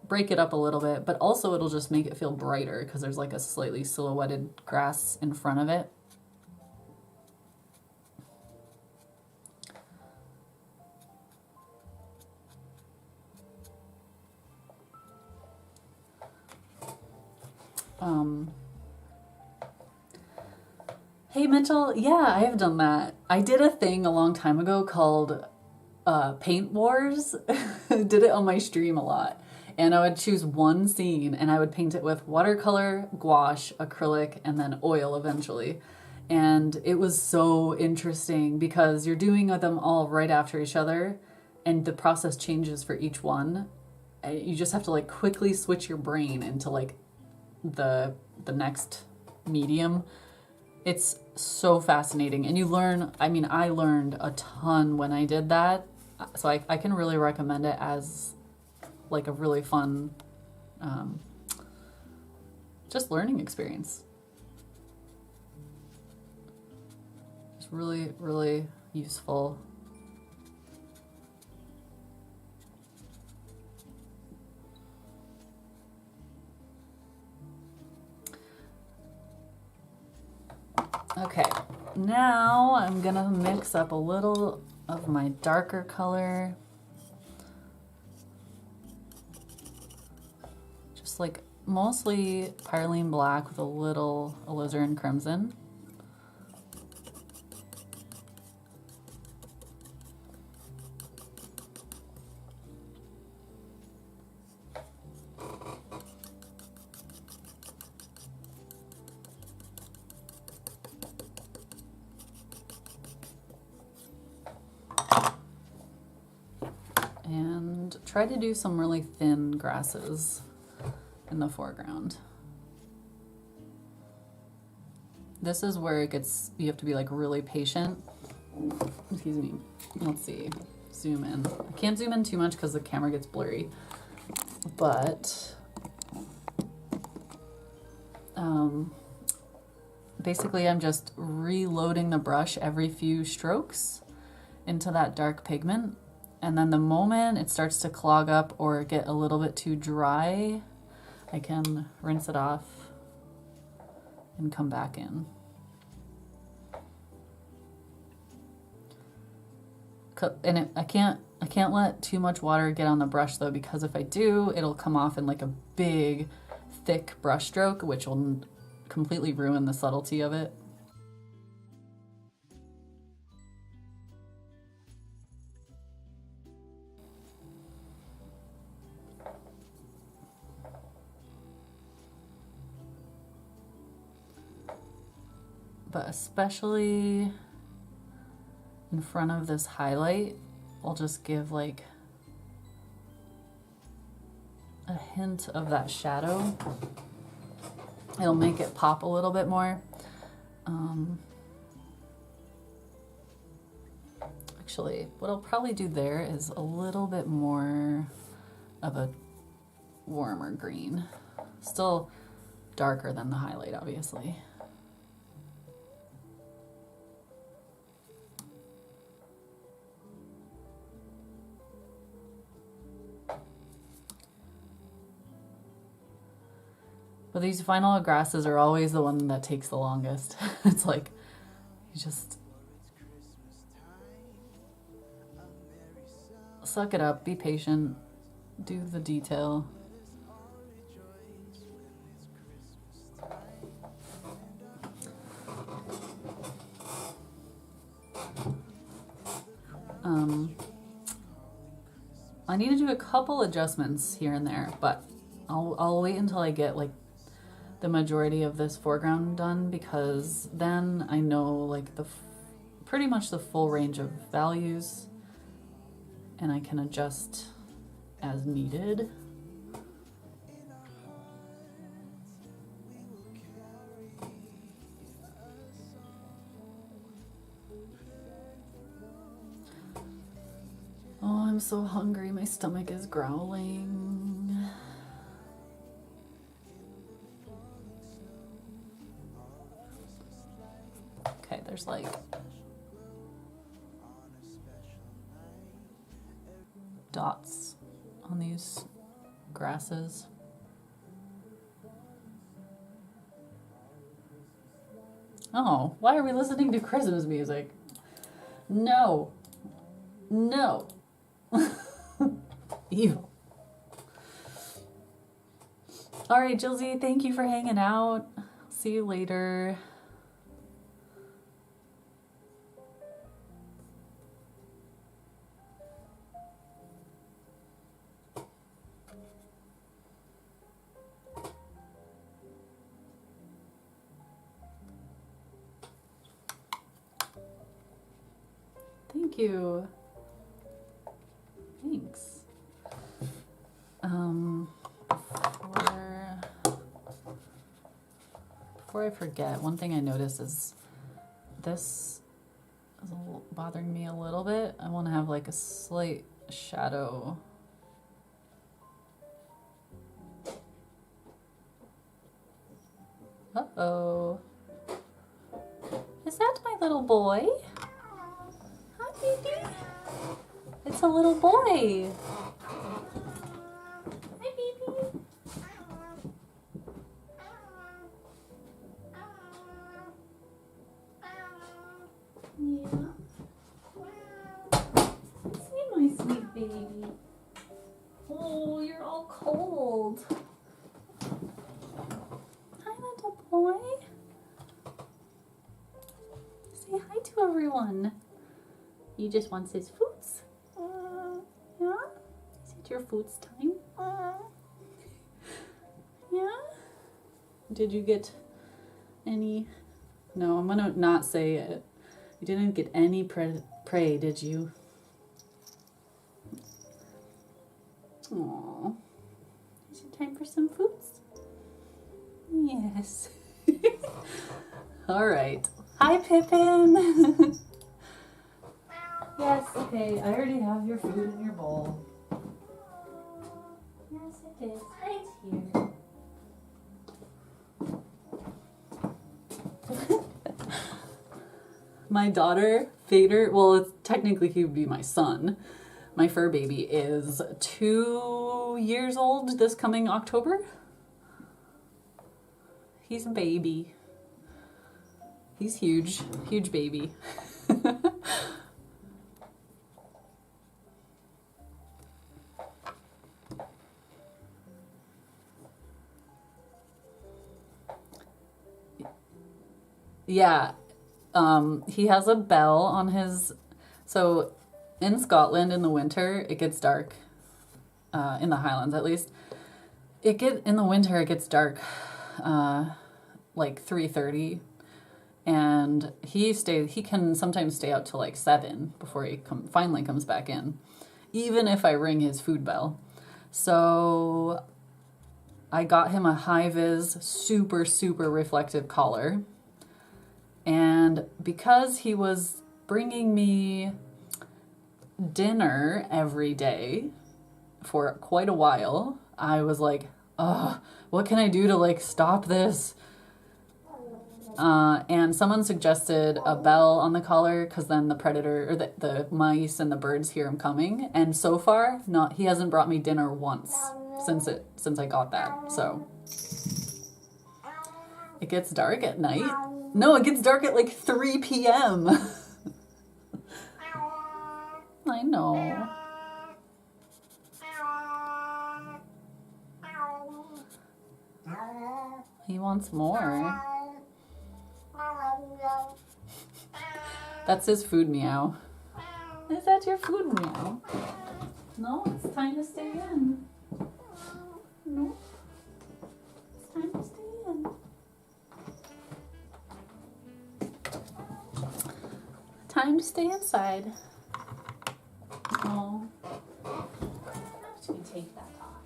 break it up a little bit, but also it'll just make it feel brighter because there's like a slightly silhouetted grass in front of it. Hey Mitchell, yeah, I have done that. I did a thing a long time ago called Paint Wars. Did it on my stream a lot. And I would choose one scene and I would paint it with watercolor, gouache, acrylic, and then oil eventually. And it was so interesting because you're doing them all right after each other and the process changes for each one. You just have to like quickly switch your brain into like the next medium. It's so fascinating, and you learn, I mean, I learned a ton when I did that, so I can really recommend it as like a really fun just learning experience. It's really, really useful. Okay, now I'm gonna mix up a little of my darker color. Just like mostly Pyrrolene black with a little alizarin crimson. And try to do some really thin grasses in the foreground. This is where it gets, you have to be like really patient. Excuse me. Let's see, zoom in. I can't zoom in too much because the camera gets blurry, but basically I'm just reloading the brush every few strokes into that dark pigment. And then the moment it starts to clog up or get a little bit too dry, I can rinse it off and come back in. And I can't let too much water get on the brush though, because if I do, it'll come off in like a big, thick brush stroke, which will completely ruin the subtlety of it. But especially in front of this highlight, I'll just give like a hint of that shadow. It'll make it pop a little bit more. Actually, what I'll probably do there is a little bit more of a warmer green. Still darker than the highlight, obviously. But these final grasses are always the one that takes the longest. It's like, you just suck it up, be patient, do the detail. I need to do a couple adjustments here and there, but I'll wait until I get like the majority of this foreground done, because then I know like pretty much the full range of values and I can adjust as needed. I'm so hungry. My stomach is growling. Okay, there's like dots on these grasses. Oh, why are we listening to Christmas music? No. No. Evil. All right, Jilzy, thank you for hanging out. See you later. Thank you. Thanks. Before I forget, one thing I noticed is this is bothering me a little bit. I want to have like a slight shadow. Uh-oh. Is that my little boy? Hi, baby. It's a little boy. Hi, baby. Yeah. See my sweet baby. Oh, you're all cold. Hi, little boy. Say hi to everyone. You just want his foods. Yeah? Is it your foods time? Yeah? Did you get any? No, I'm gonna not say it. You didn't get any prey, did you? Aww. Is it time for some foods? Yes. All right. Hi, Pippin. Yes, okay. I already have your food in your bowl. Yes, it is. Right here. My daughter, Vader, well, technically he would be my son. My fur baby is 2 years old this coming October. He's a baby. He's huge. Huge baby. Yeah. He has a bell on his... So in Scotland in the winter, it gets dark. In the Highlands, at least. In the winter, it gets dark like 3:30. And he can sometimes stay out till like 7 before he finally comes back in. Even if I ring his food bell. So I got him a high-vis, super, super reflective collar. And because he was bringing me dinner every day for quite a while, I was like, oh, what can I do to like stop this? And someone suggested a bell on the collar because then the predator or the mice and the birds hear him coming. And so far, he hasn't brought me dinner once since I got that. So it gets dark at night. No, it gets dark at like 3 p.m. I know. He wants more. That's his food meow. Is that your food meow? No, it's time to stay in. No, it's time to stay in. Time to stay inside. Oh, I'm just gonna take that off.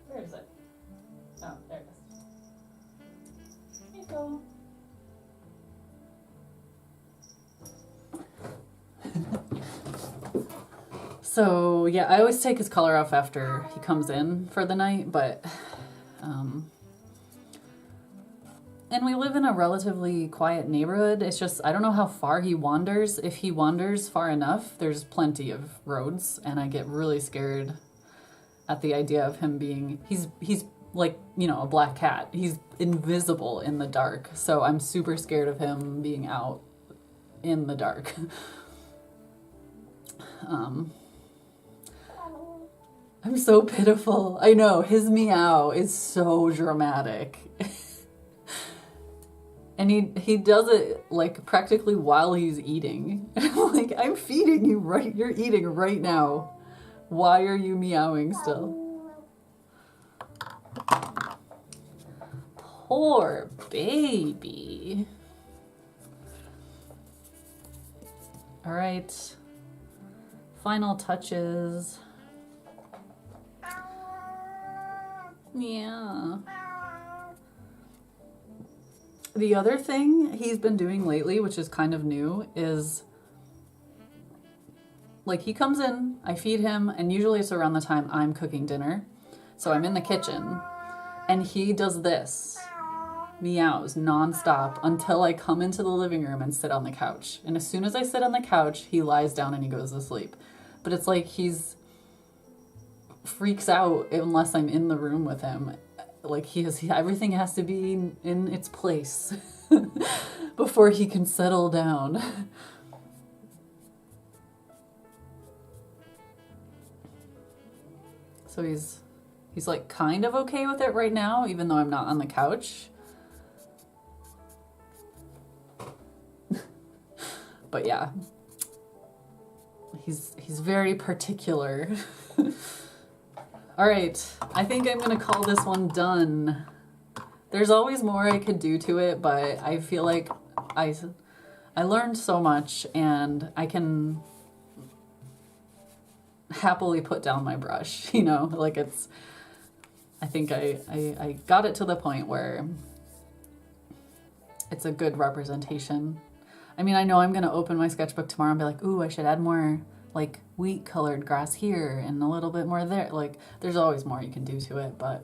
Where is it? Oh, there it is. Here you go. So yeah, I always take his color off after he comes in for the night, but and we live in a relatively quiet neighborhood. It's just, I don't know how far he wanders. If he wanders far enough, there's plenty of roads, and I get really scared at the idea of him being, he's like, you know, a black cat. He's invisible in the dark. So I'm super scared of him being out in the dark. I'm so pitiful. I know, his meow is so dramatic. And he does it like practically while he's eating. Like, I'm feeding you right, you're eating right now. Why are you meowing still? Poor baby. All right, final touches. Yeah. The other thing he's been doing lately, which is kind of new, is like he comes in, I feed him, and usually it's around the time I'm cooking dinner. So I'm in the kitchen and he does this, meows nonstop until I come into the living room and sit on the couch. And as soon as I sit on the couch, he lies down and he goes to sleep. But it's like he's freaks out unless I'm in the room with him. Like everything has to be in its place before he can settle down. So he's like kind of okay with it right now, even though I'm not on the couch. But yeah, he's very particular. All right, I think I'm gonna call this one done. There's always more I could do to it, but I feel like I learned so much, and I can happily put down my brush, you know, like I think I got it to the point where it's a good representation. I mean, I know I'm gonna open my sketchbook tomorrow and be like, ooh, I should add more like wheat colored grass here and a little bit more there. Like, there's always more you can do to it, but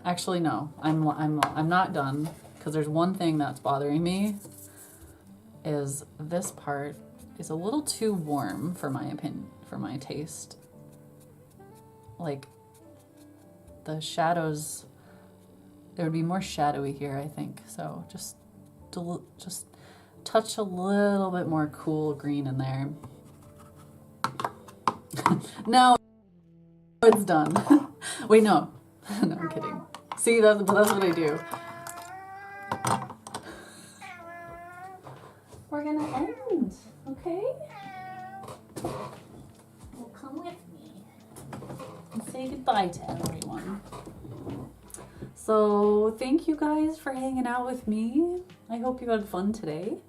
actually no, I'm not done, because there's one thing that's bothering me. Is this part is a little too warm for my opinion, for my taste. Like the shadows, there would be more shadowy here, I think. So just touch a little bit more cool green in there. No, it's done. Wait, no. No, I'm kidding. See, that's what I do. We're gonna end, okay? Well, come with me and say goodbye to everyone. So thank you guys for hanging out with me. I hope you had fun today.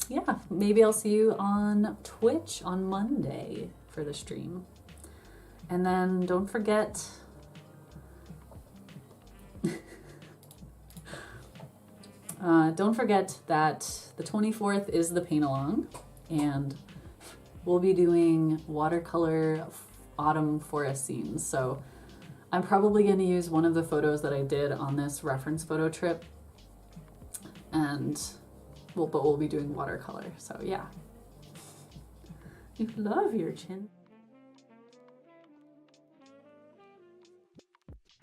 Yeah, maybe I'll see you on Twitch on Monday for the stream. And then don't forget, that the 24th is the paint along, and we'll be doing watercolor autumn forest scenes. So I'm probably going to use one of the photos that I did on this reference photo trip, and but we'll be doing watercolor. So yeah, you love your chin.